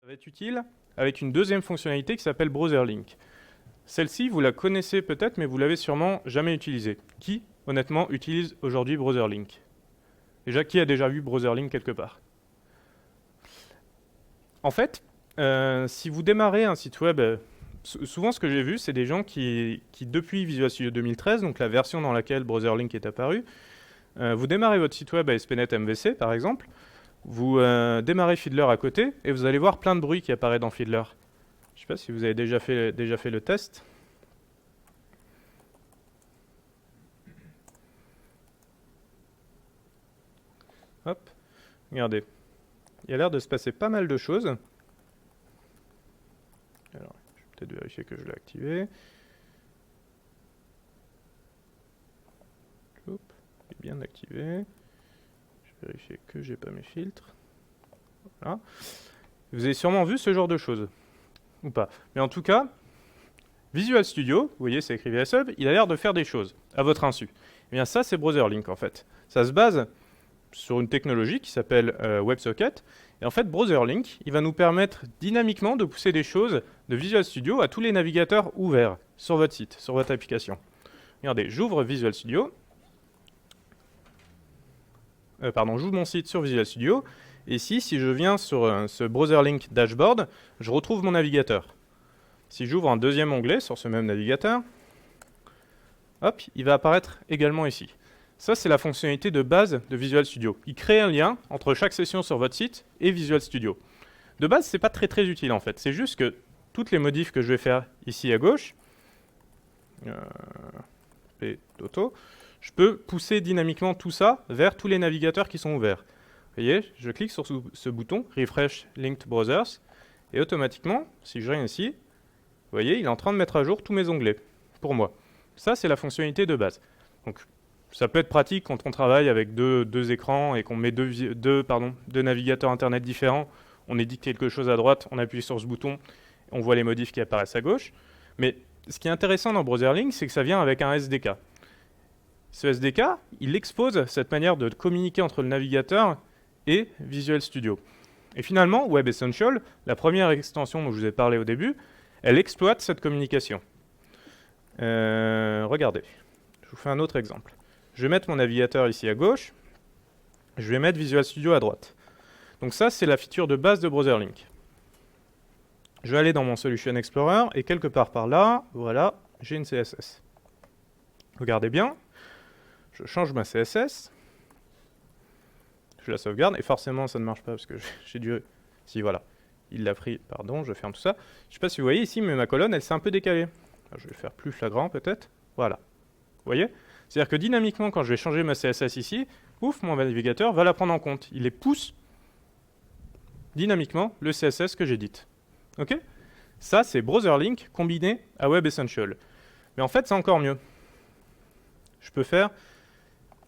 va être utile avec une deuxième fonctionnalité qui s'appelle Browser Link. Celle-ci, vous la connaissez peut-être, mais vous l'avez sûrement jamais utilisée. Qui, honnêtement, utilise aujourd'hui Browser Link? Déjà, qui a déjà vu Browser Link quelque part? En fait, si vous démarrez un site web, souvent ce que j'ai vu, c'est des gens qui depuis Visual Studio 2013, donc la version dans laquelle Browser Link est apparu, vous démarrez votre site web ASP.NET MVC par exemple, vous démarrez Fiddler à côté et vous allez voir plein de bruit qui apparaît dans Fiddler. Je ne sais pas si vous avez déjà fait le test. Hop, regardez. Il y a l'air de se passer pas mal de choses. Alors, je vais peut-être vérifier que je l'ai activé. Hop, il est bien activé. Je vais vérifier que j'ai pas mes filtres. Voilà. Vous avez sûrement vu ce genre de choses. Ou pas. Mais en tout cas, Visual Studio, vous voyez, c'est écrit VSUB, il a l'air de faire des choses, à votre insu. Et bien ça, c'est Browser Link en fait. Ça se base sur une technologie qui s'appelle WebSocket. Et en fait, Browser Link, il va nous permettre dynamiquement de pousser des choses de Visual Studio à tous les navigateurs ouverts sur votre site, sur votre application. Regardez, j'ouvre Visual Studio. J'ouvre mon site sur Visual Studio. Et ici, si je viens sur ce Browser Link Dashboard, je retrouve mon navigateur. Si j'ouvre un deuxième onglet sur ce même navigateur, hop, il va apparaître également ici. Ça, c'est la fonctionnalité de base de Visual Studio. Il crée un lien entre chaque session sur votre site et Visual Studio. De base, c'est pas très utile en fait. C'est juste que toutes les modifs que je vais faire ici à gauche, je peux pousser dynamiquement tout ça vers tous les navigateurs qui sont ouverts. Vous voyez, je clique sur ce bouton, Refresh Linked Browsers, et automatiquement, si je viens ici, vous voyez, il est en train de mettre à jour tous mes onglets, pour moi. Ça, c'est la fonctionnalité de base. Donc, ça peut être pratique quand on travaille avec deux écrans et qu'on met deux navigateurs Internet différents. On édite quelque chose à droite, on appuie sur ce bouton, on voit les modifs qui apparaissent à gauche. Mais ce qui est intéressant dans Browser Link, c'est que ça vient avec un SDK. Ce SDK, il expose cette manière de communiquer entre le navigateur et Visual Studio. Et finalement, Web Essential, la première extension dont je vous ai parlé au début, elle exploite cette communication. Regardez, je vous fais un autre exemple. Je vais mettre mon navigateur ici à gauche, je vais mettre Visual Studio à droite. Donc ça, c'est la feature de base de Browser Link. Je vais aller dans mon Solution Explorer, et quelque part par là, voilà, j'ai une CSS. Regardez bien, je change ma CSS, je la sauvegarde, et forcément ça ne marche pas parce que j'ai dû... Si, voilà, il l'a pris, pardon, je ferme tout ça. Je ne sais pas si vous voyez ici, mais ma colonne, elle s'est un peu décalée. Alors, je vais faire plus flagrant peut-être, voilà. Vous voyez? C'est-à-dire que dynamiquement, quand je vais changer ma CSS ici, ouf, mon navigateur va la prendre en compte. Il les pousse dynamiquement le CSS que j'édite. Ok? Ça, c'est Browser Link combiné à Web Essential. Mais en fait, c'est encore mieux. Je peux faire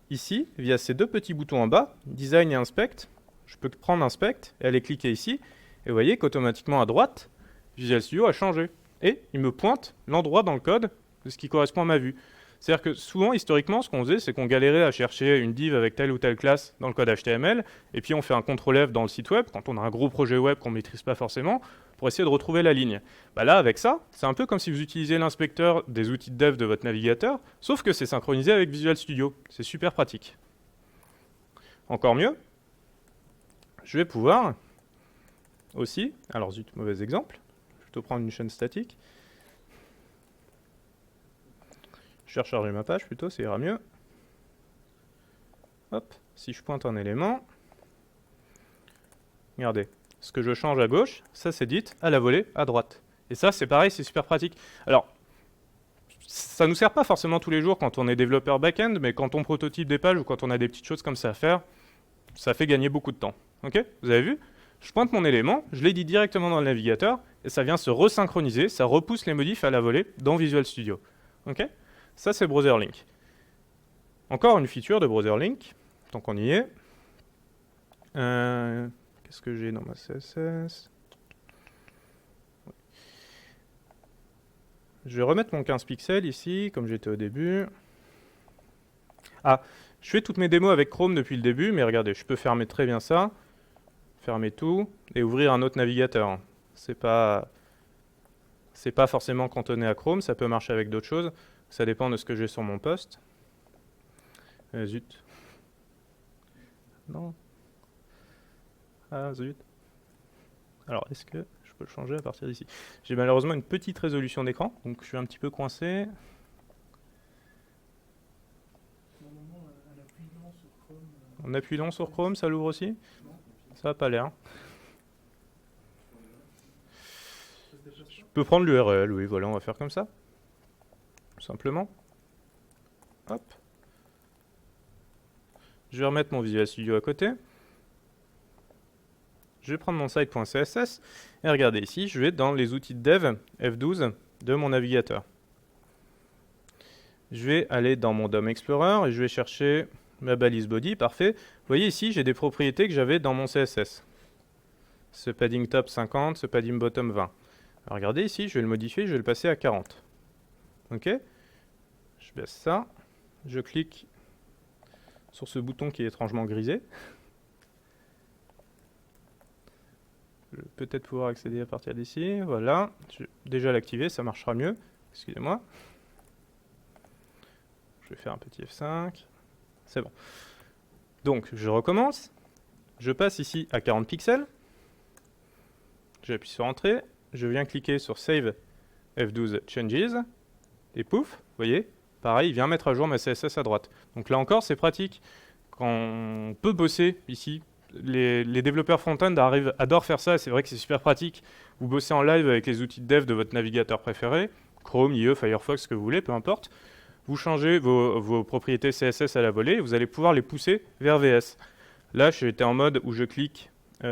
ici, via ces deux petits boutons en bas, Design et Inspect. Je peux prendre Inspect et aller cliquer ici. Et vous voyez qu'automatiquement à droite, Visual Studio a changé. Et il me pointe l'endroit dans le code de ce qui correspond à ma vue. C'est-à-dire que souvent, historiquement, ce qu'on faisait, c'est qu'on galérait à chercher une div avec telle ou telle classe dans le code HTML, et puis on fait un CTRL-F dans le site web, quand on a un gros projet web qu'on ne maîtrise pas forcément, pour essayer de retrouver la ligne. Bah là, avec ça, c'est un peu comme si vous utilisiez l'inspecteur des outils de dev de votre navigateur, sauf que c'est synchronisé avec Visual Studio. C'est super pratique. Encore mieux, je vais pouvoir aussi, alors zut, mauvais exemple, je vais plutôt prendre une chaîne statique. Je vais recharger ma page plutôt, ça ira mieux. Hop, si je pointe un élément, regardez, ce que je change à gauche, ça s'édite à la volée à droite. Et ça, c'est pareil, c'est super pratique. Alors, ça ne nous sert pas forcément tous les jours quand on est développeur back-end, mais quand on prototype des pages ou quand on a des petites choses comme ça à faire, ça fait gagner beaucoup de temps. Ok? Vous avez vu? Je pointe mon élément, je l'édite directement dans le navigateur, et ça vient se resynchroniser, ça repousse les modifs à la volée dans Visual Studio. Ok? Ça, c'est Browser Link. Encore une feature de Browser Link, tant qu'on y est. Qu'est-ce que j'ai dans ma CSS? Je vais remettre mon 15 pixels ici, comme j'étais au début. Ah, je fais toutes mes démos avec Chrome depuis le début, mais regardez, je peux fermer très bien ça, fermer tout, et ouvrir un autre navigateur. C'est pas forcément cantonné à Chrome, ça peut marcher avec d'autres choses. Ça dépend de ce que j'ai sur mon poste. Zut. Non. Ah, zut. Alors, est-ce que je peux le changer à partir d'ici? J'ai malheureusement une petite résolution d'écran, donc je suis un petit peu coincé. En appuyant sur Chrome, ça l'ouvre aussi? Ça n'a pas l'air. Je peux prendre l'URL, oui, voilà, on va faire comme ça. Tout simplement. Hop. Je vais remettre mon Visual Studio à côté. Je vais prendre mon site.css et regardez ici, je vais dans les outils de dev F12 de mon navigateur. Je vais aller dans mon DOM Explorer et je vais chercher ma balise body, parfait. Vous voyez ici, j'ai des propriétés que j'avais dans mon CSS. Ce padding top 50, ce padding bottom 20. Alors regardez ici, je vais le modifier, je vais le passer à 40. Ok? Je baisse ça, je clique sur ce bouton qui est étrangement grisé. Je vais peut-être pouvoir accéder à partir d'ici. Voilà, je vais déjà l'activer, ça marchera mieux. Excusez-moi. Je vais faire un petit F5. C'est bon. Donc, je recommence. Je passe ici à 40 pixels. J'appuie sur Entrée. Je viens cliquer sur Save F12 Changes. Et pouf, vous voyez, pareil, il vient mettre à jour ma CSS à droite. Donc là encore, c'est pratique. Quand on peut bosser ici, les développeurs front-end adorent faire ça. C'est vrai que c'est super pratique. Vous bossez en live avec les outils de dev de votre navigateur préféré. Chrome, IE, Firefox, ce que vous voulez, peu importe. Vous changez vos propriétés CSS à la volée et vous allez pouvoir les pousser vers VS. Là, j'étais en mode où je clique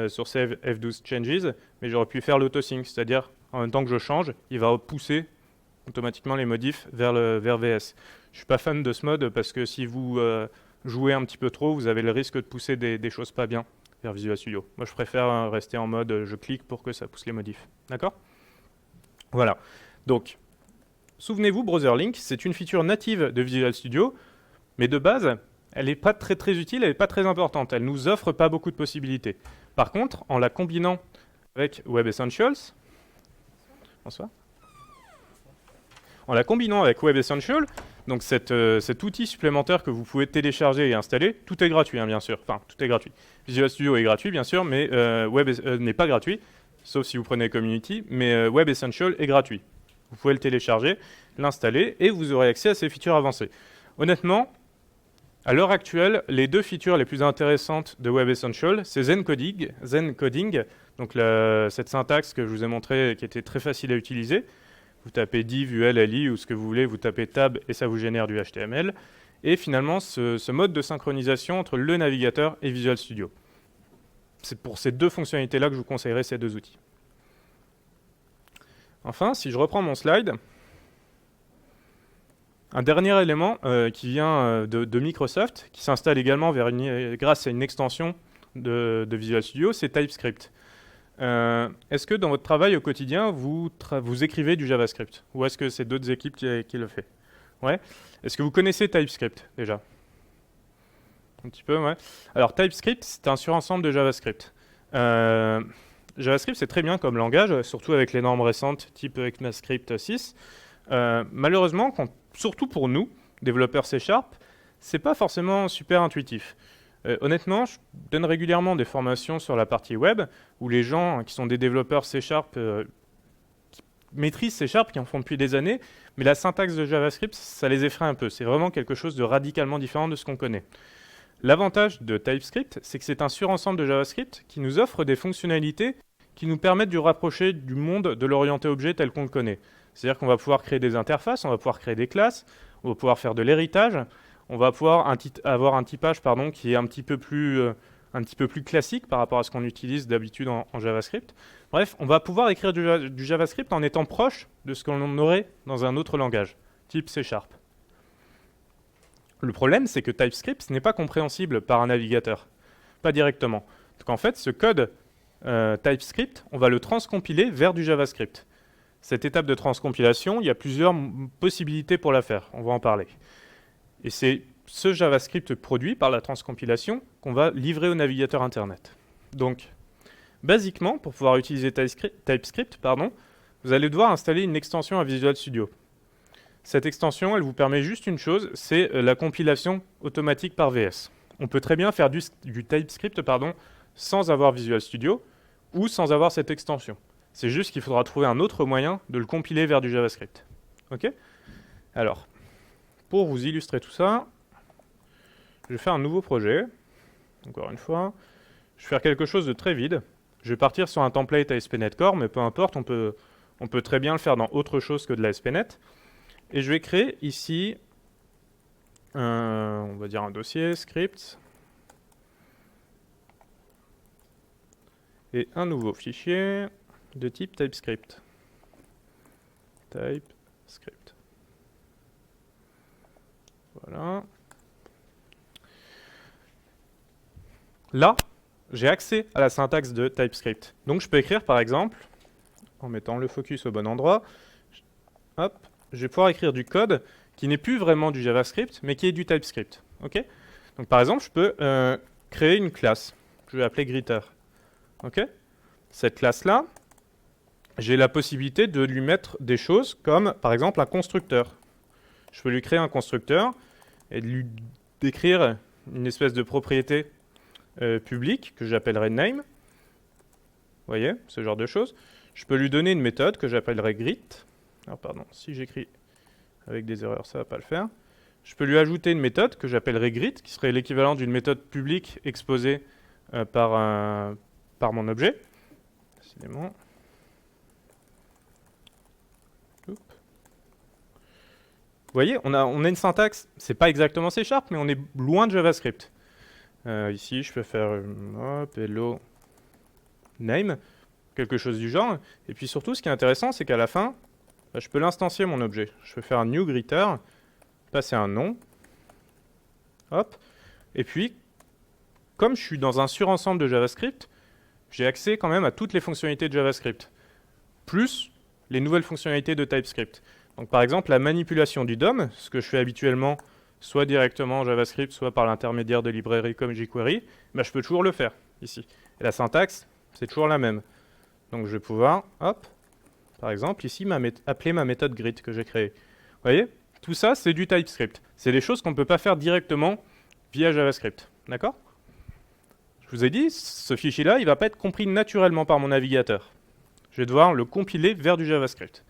sur Save F12 Changes, mais j'aurais pu faire l'autosync, c'est-à-dire en même temps que je change, il va pousser automatiquement les modifs vers VS. Je ne suis pas fan de ce mode parce que si vous jouez un petit peu trop, vous avez le risque de pousser des choses pas bien vers Visual Studio. Moi, je préfère rester en mode je clique pour que ça pousse les modifs. D'accord? Voilà. Donc, souvenez-vous, BrowserLink, c'est une feature native de Visual Studio, mais de base, elle n'est pas très utile, elle n'est pas très importante. Elle ne nous offre pas beaucoup de possibilités. Par contre, en la combinant avec Web Essentials, bonsoir. En la combinant avec Web Essentials, donc cet outil supplémentaire que vous pouvez télécharger et installer, tout est gratuit, hein, bien sûr. Enfin, tout est gratuit. Visual Studio est gratuit, bien sûr, mais Web n'est pas gratuit, sauf si vous prenez Community, mais Web Essentials est gratuit. Vous pouvez le télécharger, l'installer, et vous aurez accès à ces features avancées. Honnêtement, à l'heure actuelle, les deux features les plus intéressantes de Web Essentials, c'est Zencoding, donc cette syntaxe que je vous ai montrée qui était très facile à utiliser. Vous tapez div, ul, li ou ce que vous voulez, vous tapez tab et ça vous génère du HTML. Et finalement, ce mode de synchronisation entre le navigateur et Visual Studio. C'est pour ces deux fonctionnalités-là que je vous conseillerais ces deux outils. Enfin, si je reprends mon slide, un dernier élément qui vient de Microsoft, qui s'installe également grâce à une extension de Visual Studio, c'est TypeScript. Est-ce que dans votre travail au quotidien, vous écrivez du JavaScript? Ou est-ce que c'est d'autres équipes qui le font? Ouais. Est-ce que vous connaissez TypeScript déjà? Un petit peu, ouais. Alors TypeScript, c'est un surensemble de JavaScript. JavaScript, c'est très bien comme langage, surtout avec les normes récentes, type ECMAScript 6. Malheureusement, surtout pour nous, développeurs C#, c'est pas forcément super intuitif. Honnêtement, je donne régulièrement des formations sur la partie web où les gens qui sont des développeurs C#, qui maîtrisent C#, qui en font depuis des années, mais la syntaxe de JavaScript, ça les effraie un peu. C'est vraiment quelque chose de radicalement différent de ce qu'on connaît. L'avantage de TypeScript, c'est que c'est un surensemble de JavaScript qui nous offre des fonctionnalités qui nous permettent de rapprocher du monde de l'orienté objet tel qu'on le connaît. C'est-à-dire qu'on va pouvoir créer des interfaces, on va pouvoir créer des classes, on va pouvoir faire de l'héritage, on va pouvoir avoir un typage qui est un petit peu plus classique par rapport à ce qu'on utilise d'habitude en JavaScript. Bref, on va pouvoir écrire du JavaScript en étant proche de ce qu'on aurait dans un autre langage, type C#. Le problème, c'est que TypeScript n'est pas compréhensible par un navigateur, pas directement. Donc en fait, ce code TypeScript, on va le transcompiler vers du JavaScript. Cette étape de transcompilation, il y a plusieurs possibilités pour la faire, on va en parler. Et c'est ce JavaScript produit par la transcompilation qu'on va livrer au navigateur Internet. Donc, Basiquement, pour pouvoir utiliser TypeScript, vous allez devoir installer une extension à Visual Studio. Cette extension, elle vous permet juste une chose, c'est la compilation automatique par VS. On peut très bien faire du TypeScript sans avoir Visual Studio ou sans avoir cette extension. C'est juste qu'il faudra trouver un autre moyen de le compiler vers du JavaScript. Ok ? Alors, pour vous illustrer tout ça, je vais faire un nouveau projet. Encore une fois, je vais faire quelque chose de très vide. Je vais partir sur un template ASP.NET Core, mais peu importe, on peut très bien le faire dans autre chose que de l'ASP.NET. Et je vais créer ici, on va dire un dossier, script, et un nouveau fichier de type TypeScript. TypeScript. Voilà. Là, j'ai accès à la syntaxe de TypeScript. Donc je peux écrire par exemple, en mettant le focus au bon endroit, hop, je vais pouvoir écrire du code qui n'est plus vraiment du JavaScript, mais qui est du TypeScript. Ok ? Donc par exemple, je peux créer une classe. Je vais appeler Greeter. Ok ? Cette classe-là, j'ai la possibilité de lui mettre des choses comme, par exemple, un constructeur. Je peux lui créer un constructeur et lui décrire une espèce de propriété publique que j'appellerai name. Vous voyez, ce genre de choses. Je peux lui donner une méthode que j'appellerai greet. Alors pardon, si j'écris avec des erreurs, ça ne va pas le faire. Je peux lui ajouter une méthode que j'appellerai greet, qui serait l'équivalent d'une méthode publique exposée par mon objet. Décidément. Vous voyez, on a une syntaxe, c'est pas exactement C#, mais on est loin de JavaScript. Ici, je peux faire hello name, quelque chose du genre. Et puis surtout, ce qui est intéressant, c'est qu'à la fin, je peux l'instancier mon objet. Je peux faire un new greeter, passer un nom, hop. Et puis, comme je suis dans un surensemble de JavaScript, j'ai accès quand même à toutes les fonctionnalités de JavaScript, plus les nouvelles fonctionnalités de TypeScript. Donc par exemple, la manipulation du DOM, ce que je fais habituellement, soit directement en JavaScript, soit par l'intermédiaire de librairies comme jQuery, je peux toujours le faire ici. Et la syntaxe, c'est toujours la même. Donc je vais pouvoir, hop, par exemple, ici, appeler ma méthode greet que j'ai créée. Vous voyez, tout ça, c'est du TypeScript. C'est des choses qu'on ne peut pas faire directement via JavaScript. D'accord ? Je vous ai dit, ce fichier-là, il ne va pas être compris naturellement par mon navigateur. Je vais devoir le compiler vers du JavaScript.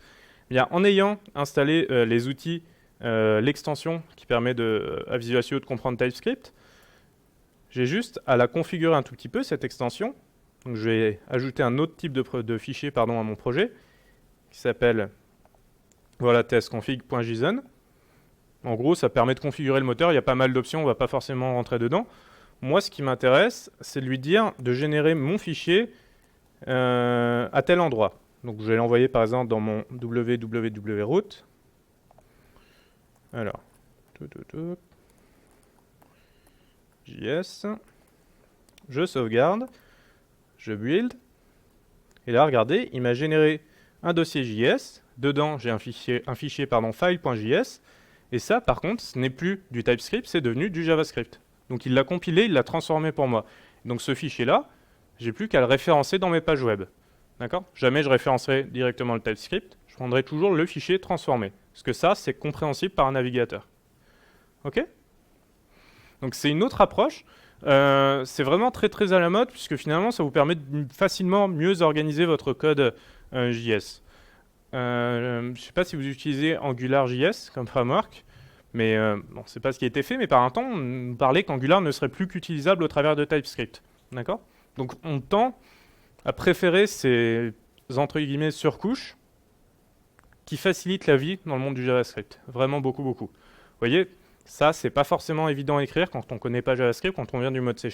Bien, en ayant installé les outils, l'extension qui permet à Visual Studio de comprendre TypeScript, j'ai juste à la configurer un tout petit peu, cette extension. Donc, je vais ajouter un autre type de fichier à mon projet, qui s'appelle tsconfig.json. En gros, ça permet de configurer le moteur. Il y a pas mal d'options, on ne va pas forcément rentrer dedans. Moi, ce qui m'intéresse, c'est de lui dire de générer mon fichier à tel endroit. Donc, je vais l'envoyer par exemple dans mon www.route. Alors, JS, je sauvegarde, je build, et là, regardez, il m'a généré un dossier JS. Dedans, j'ai un fichier file.js, et ça, par contre, ce n'est plus du TypeScript, c'est devenu du JavaScript. Donc, il l'a compilé, il l'a transformé pour moi. Donc, ce fichier-là, j'ai plus qu'à le référencer dans mes pages web. D'accord ? Jamais je référencerai directement le TypeScript, je prendrai toujours le fichier transformé. Parce que ça, c'est compréhensible par un navigateur. Ok ? Donc c'est une autre approche. C'est vraiment très très à la mode, puisque finalement, ça vous permet de facilement mieux organiser votre code JS. Je ne sais pas si vous utilisez AngularJS comme framework, mais bon, c'est pas ce qui a été fait, mais par un temps, on nous parlait qu'Angular ne serait plus qu'utilisable au travers de TypeScript. D'accord ? Donc on tend à préférer ces entre guillemets surcouches qui facilitent la vie dans le monde du JavaScript. Vraiment beaucoup, beaucoup. Vous voyez, ça, c'est pas forcément évident à écrire quand on ne connaît pas JavaScript, quand on vient du mode C#,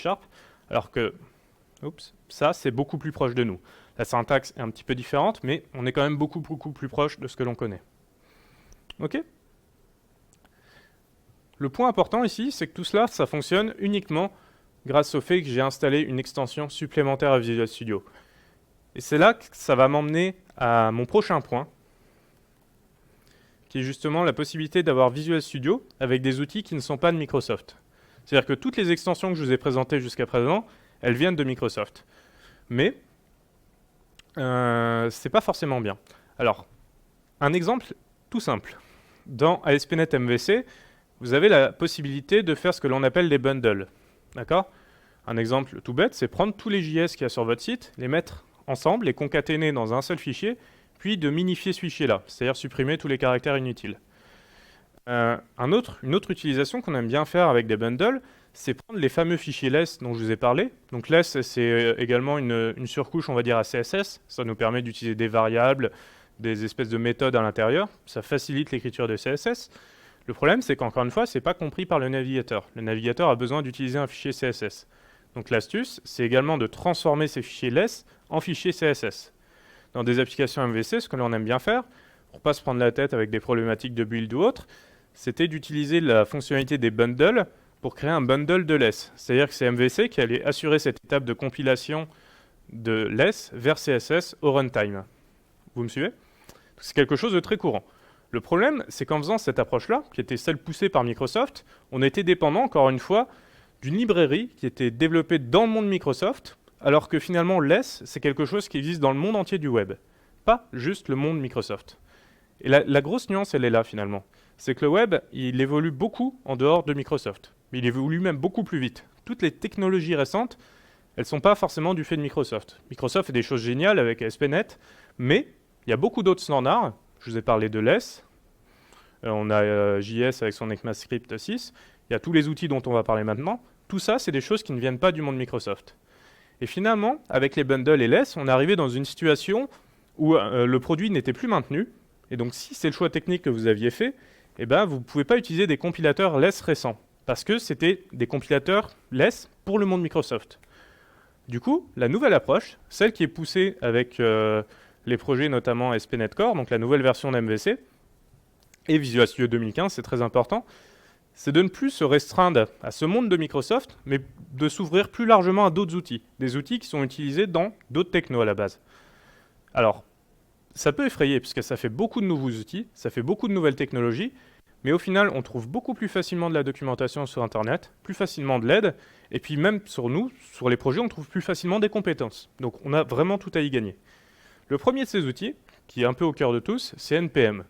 alors que ça, c'est beaucoup plus proche de nous. La syntaxe est un petit peu différente, mais on est quand même beaucoup, beaucoup plus proche de ce que l'on connaît. Ok ? Le point important ici, c'est que tout cela, ça fonctionne uniquement grâce au fait que j'ai installé une extension supplémentaire à Visual Studio. Et c'est là que ça va m'emmener à mon prochain point, qui est justement la possibilité d'avoir Visual Studio avec des outils qui ne sont pas de Microsoft. C'est-à-dire que toutes les extensions que je vous ai présentées jusqu'à présent, elles viennent de Microsoft. Mais c'est pas forcément bien. Alors, un exemple tout simple. Dans ASP.NET MVC, vous avez la possibilité de faire ce que l'on appelle des bundles. D'accord ? Un exemple tout bête, c'est prendre tous les JS qu'il y a sur votre site, les mettre ensemble, les concaténer dans un seul fichier, puis de minifier ce fichier-là, c'est-à-dire supprimer tous les caractères inutiles. Une autre utilisation qu'on aime bien faire avec des bundles, c'est prendre les fameux fichiers less dont je vous ai parlé. Donc less, c'est également une surcouche, on va dire, à CSS. Ça nous permet d'utiliser des variables, des espèces de méthodes à l'intérieur. Ça facilite l'écriture de CSS. Le problème, c'est qu'encore une fois, c'est pas compris par le navigateur. Le navigateur a besoin d'utiliser un fichier CSS. Donc l'astuce, c'est également de transformer ces fichiers less en fichiers CSS. Dans des applications MVC, ce que l'on aime bien faire, pour pas se prendre la tête avec des problématiques de build ou autres, c'était d'utiliser la fonctionnalité des bundles pour créer un bundle de less. C'est-à-dire que c'est MVC qui allait assurer cette étape de compilation de less vers CSS au runtime. Vous me suivez ? C'est quelque chose de très courant. Le problème, c'est qu'en faisant cette approche-là, qui était celle poussée par Microsoft, on était dépendant, encore une fois, d'une librairie qui était développée dans le monde Microsoft, alors que finalement, less, c'est quelque chose qui existe dans le monde entier du web, pas juste le monde Microsoft. Et la grosse nuance, elle est là, finalement. C'est que le web, il évolue beaucoup en dehors de Microsoft. Mais il évolue même beaucoup plus vite. Toutes les technologies récentes, elles ne sont pas forcément du fait de Microsoft. Microsoft fait des choses géniales avec ASP.NET, mais il y a beaucoup d'autres standards. Je vous ai parlé de less. On a JS avec son ECMAScript 6. Il y a tous les outils dont on va parler maintenant. Tout ça, c'est des choses qui ne viennent pas du monde Microsoft. Et finalement, avec les bundles et less, on est arrivé dans une situation où le produit n'était plus maintenu. Et donc, si c'est le choix technique que vous aviez fait, eh ben, vous ne pouvez pas utiliser des compilateurs less récents, parce que c'était des compilateurs less pour le monde Microsoft. Du coup, la nouvelle approche, celle qui est poussée avec les projets notamment ASP.NET Core, donc la nouvelle version d'MVC, et Visual Studio 2015, c'est très important, c'est de ne plus se restreindre à ce monde de Microsoft, mais de s'ouvrir plus largement à d'autres outils, des outils qui sont utilisés dans d'autres technos à la base. Alors, ça peut effrayer, puisque ça fait beaucoup de nouveaux outils, ça fait beaucoup de nouvelles technologies, mais au final, on trouve beaucoup plus facilement de la documentation sur Internet, plus facilement de l'aide, et puis même sur nous, sur les projets, on trouve plus facilement des compétences. Donc on a vraiment tout à y gagner. Le premier de ces outils, qui est un peu au cœur de tous, c'est NPM.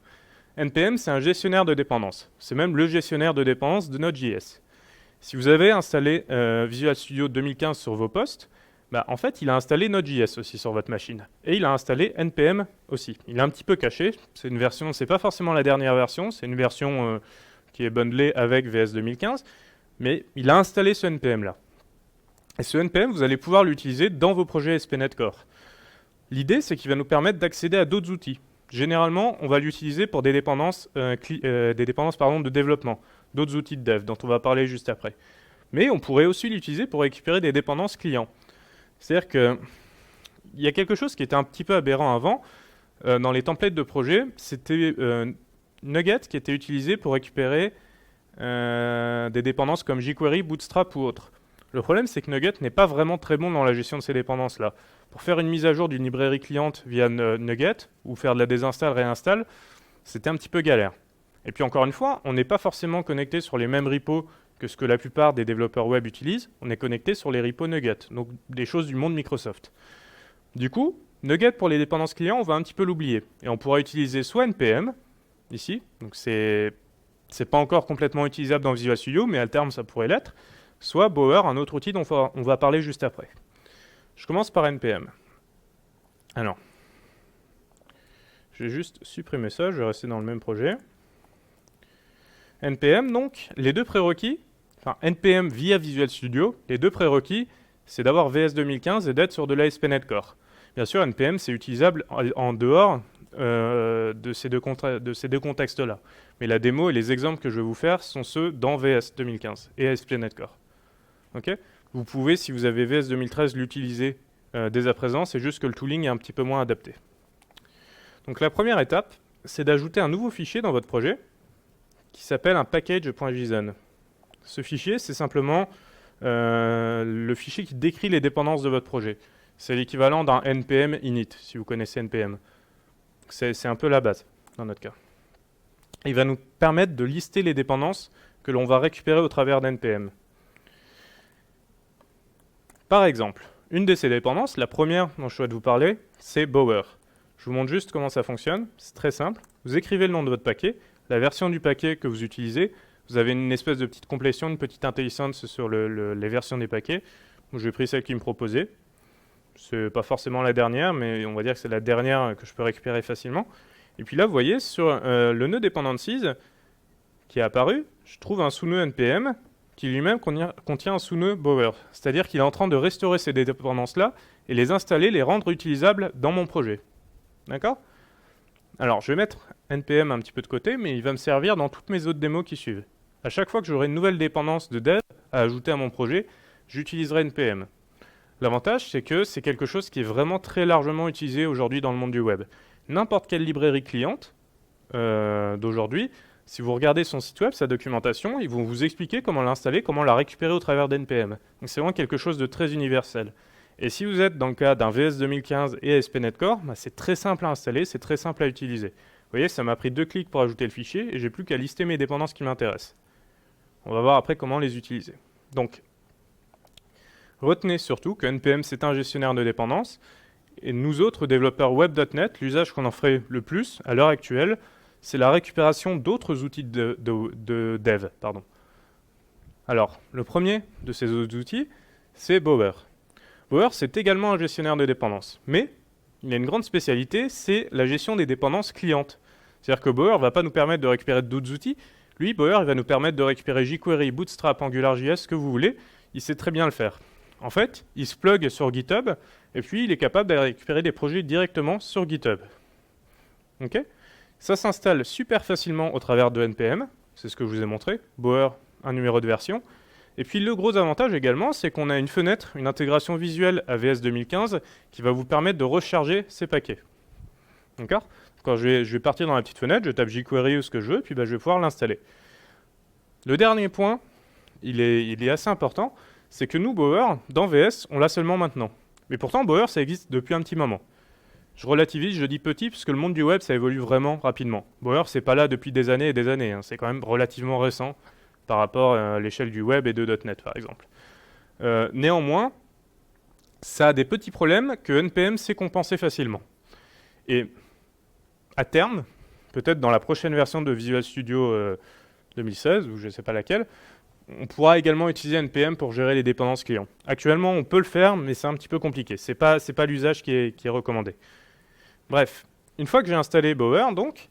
NPM, c'est un gestionnaire de dépendances. C'est même le gestionnaire de dépendances de Node.js. Si vous avez installé Visual Studio 2015 sur vos postes, en fait, il a installé Node.js aussi sur votre machine. Et il a installé NPM aussi. Il est un petit peu caché. C'est une version, c'est pas forcément la dernière version, c'est une version qui est bundlée avec VS 2015. Mais il a installé ce NPM-là. Et ce NPM, vous allez pouvoir l'utiliser dans vos projets ASP.NET Core. L'idée, c'est qu'il va nous permettre d'accéder à d'autres outils. Généralement, on va l'utiliser pour des dépendances, de développement, d'autres outils de dev dont on va parler juste après. Mais on pourrait aussi l'utiliser pour récupérer des dépendances clients. C'est-à-dire qu'il y a quelque chose qui était un petit peu aberrant avant. Dans les templates de projet, c'était Nugget qui était utilisé pour récupérer des dépendances comme jQuery, Bootstrap ou autres. Le problème, c'est que Nugget n'est pas vraiment très bon dans la gestion de ces dépendances-là. Pour faire une mise à jour d'une librairie cliente via Nugget, ou faire de la désinstall, réinstall, c'était un petit peu galère. Et puis encore une fois, on n'est pas forcément connecté sur les mêmes repos que ce que la plupart des développeurs web utilisent. On est connecté sur les repos Nugget, donc des choses du monde Microsoft. Du coup, Nugget pour les dépendances clients, on va un petit peu l'oublier. Et on pourra utiliser soit NPM, ici, donc c'est pas encore complètement utilisable dans Visual Studio, mais à terme ça pourrait l'être, soit Bower, un autre outil dont on va parler juste après. Je commence par NPM. Alors, je vais juste supprimer ça, je vais rester dans le même projet. NPM, donc, les deux prérequis, enfin NPM via Visual Studio, les deux prérequis, c'est d'avoir VS 2015 et d'être sur de l'ASP.NET Core. Bien sûr, NPM, c'est utilisable en dehors de ces deux contextes-là. Mais la démo et les exemples que je vais vous faire sont ceux dans VS 2015 et ASP.NET Core. Okay ? Vous pouvez, si vous avez VS 2013, l'utiliser dès à présent, c'est juste que le tooling est un petit peu moins adapté. Donc la première étape, c'est d'ajouter un nouveau fichier dans votre projet qui s'appelle un package.json. Ce fichier, c'est simplement le fichier qui décrit les dépendances de votre projet. C'est l'équivalent d'un npm init, si vous connaissez npm. C'est un peu la base, dans notre cas. Il va nous permettre de lister les dépendances que l'on va récupérer au travers d'npm. Par exemple, une de ces dépendances, la première dont je souhaite vous parler, c'est Bower. Je vous montre juste comment ça fonctionne. C'est très simple. Vous écrivez le nom de votre paquet, la version du paquet que vous utilisez. Vous avez une espèce de petite complétion, une petite intelligence sur les versions des paquets. Donc, j'ai pris celle qui me proposait. C'est pas forcément la dernière, mais on va dire que c'est la dernière que je peux récupérer facilement. Et puis là, vous voyez, sur le nœud dependencies qui est apparu, je trouve un sous-nœud npm qui lui-même contient un sous-nœud Bower. C'est-à-dire qu'il est en train de restaurer ces dépendances-là et les installer, les rendre utilisables dans mon projet. D'accord ? Alors, je vais mettre npm un petit peu de côté, mais il va me servir dans toutes mes autres démos qui suivent. À chaque fois que j'aurai une nouvelle dépendance de dev à ajouter à mon projet, j'utiliserai npm. L'avantage, c'est que c'est quelque chose qui est vraiment très largement utilisé aujourd'hui dans le monde du web. N'importe quelle librairie cliente d'aujourd'hui, si vous regardez son site web, sa documentation, ils vont vous expliquer comment l'installer, comment la récupérer au travers d'NPM. Donc c'est vraiment quelque chose de très universel. Et si vous êtes dans le cas d'un VS 2015 et ASP.NET Core, c'est très simple à installer, c'est très simple à utiliser. Vous voyez, ça m'a pris 2 clics pour ajouter le fichier et j'ai plus qu'à lister mes dépendances qui m'intéressent. On va voir après comment les utiliser. Donc, retenez surtout que NPM c'est un gestionnaire de dépendances et nous autres développeurs web.NET, l'usage qu'on en ferait le plus à l'heure actuelle, c'est la récupération d'autres outils de dev. Alors, le premier de ces autres outils, c'est Bower. Bower, c'est également un gestionnaire de dépendances, mais il a une grande spécialité, c'est la gestion des dépendances clientes. C'est-à-dire que Bower ne va pas nous permettre de récupérer d'autres outils. Lui, Bower, il va nous permettre de récupérer jQuery, Bootstrap, AngularJS, ce que vous voulez. Il sait très bien le faire. En fait, il se plug sur GitHub, et puis il est capable de récupérer des projets directement sur GitHub. Ok ? Ça s'installe super facilement au travers de NPM, c'est ce que je vous ai montré. Bower, un numéro de version. Et puis le gros avantage également, c'est qu'on a une fenêtre, une intégration visuelle à VS 2015 qui va vous permettre de recharger ces paquets. D'accord ? Quand je vais partir dans la petite fenêtre, je tape jQuery ou ce que je veux, puis je vais pouvoir l'installer. Le dernier point, il est assez important, c'est que nous, Bower, dans VS, on l'a seulement maintenant. Mais pourtant, Bower, ça existe depuis un petit moment. Je relativise, je dis petit, puisque le monde du web, ça évolue vraiment rapidement. Bower, c'est pas là depuis des années et des années, c'est quand même relativement récent par rapport à l'échelle du web et de .NET, par exemple. Néanmoins, ça a des petits problèmes que NPM sait compenser facilement. Et à terme, peut-être dans la prochaine version de Visual Studio 2016, ou je ne sais pas laquelle, on pourra également utiliser NPM pour gérer les dépendances clients. Actuellement, on peut le faire, mais c'est un petit peu compliqué. C'est pas l'usage qui est recommandé. Bref, une fois que j'ai installé Bower, donc,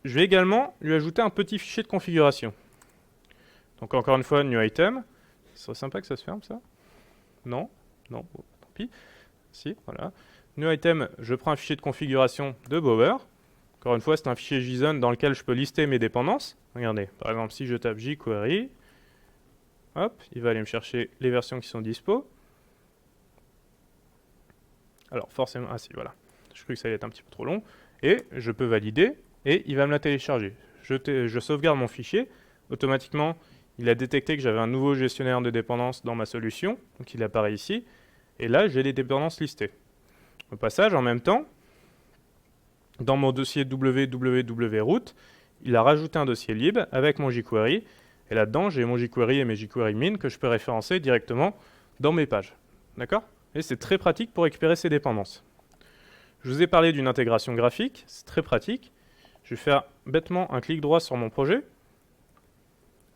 je vais également lui ajouter un petit fichier de configuration. Donc encore une fois, new item. Ce serait sympa que ça se ferme, ça ? Non ? Non, bon, tant pis. Si, voilà. New item, je prends un fichier de configuration de Bower. Encore une fois, c'est un fichier JSON dans lequel je peux lister mes dépendances. Regardez, par exemple, si je tape jQuery, hop, il va aller me chercher les versions qui sont dispo. Alors forcément, ah si, voilà. Je crois que ça allait être un petit peu trop long. Et je peux valider, et il va me la télécharger. Je sauvegarde mon fichier. Automatiquement, il a détecté que j'avais un nouveau gestionnaire de dépendances dans ma solution. Donc il apparaît ici. Et là, j'ai les dépendances listées. Au passage, en même temps, dans mon dossier www.root, il a rajouté un dossier lib avec mon jQuery. Et là-dedans, j'ai mon jQuery et mes jQuery min que je peux référencer directement dans mes pages. D'accord ? Et c'est très pratique pour récupérer ces dépendances. Je vous ai parlé d'une intégration graphique, c'est très pratique. Je vais faire bêtement un clic droit sur mon projet.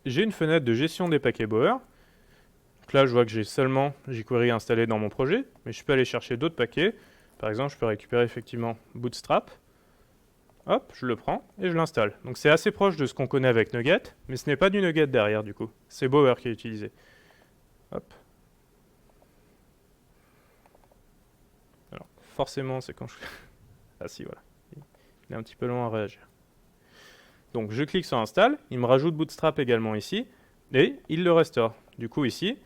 J'ai une fenêtre de gestion des paquets Bower. Donc là, je vois que j'ai seulement jQuery installé dans mon projet, mais je peux aller chercher d'autres paquets. Par exemple, je peux récupérer effectivement Bootstrap. Hop, je le prends et je l'installe. Donc c'est assez proche de ce qu'on connaît avec Nugget, mais ce n'est pas du Nugget derrière du coup. C'est Bower qui est utilisé. Hop. Alors, forcément, c'est quand je... Ah si, voilà. Il est un petit peu long à réagir. Donc je clique sur Install, il me rajoute Bootstrap également ici, et il le restaure. Du coup ici,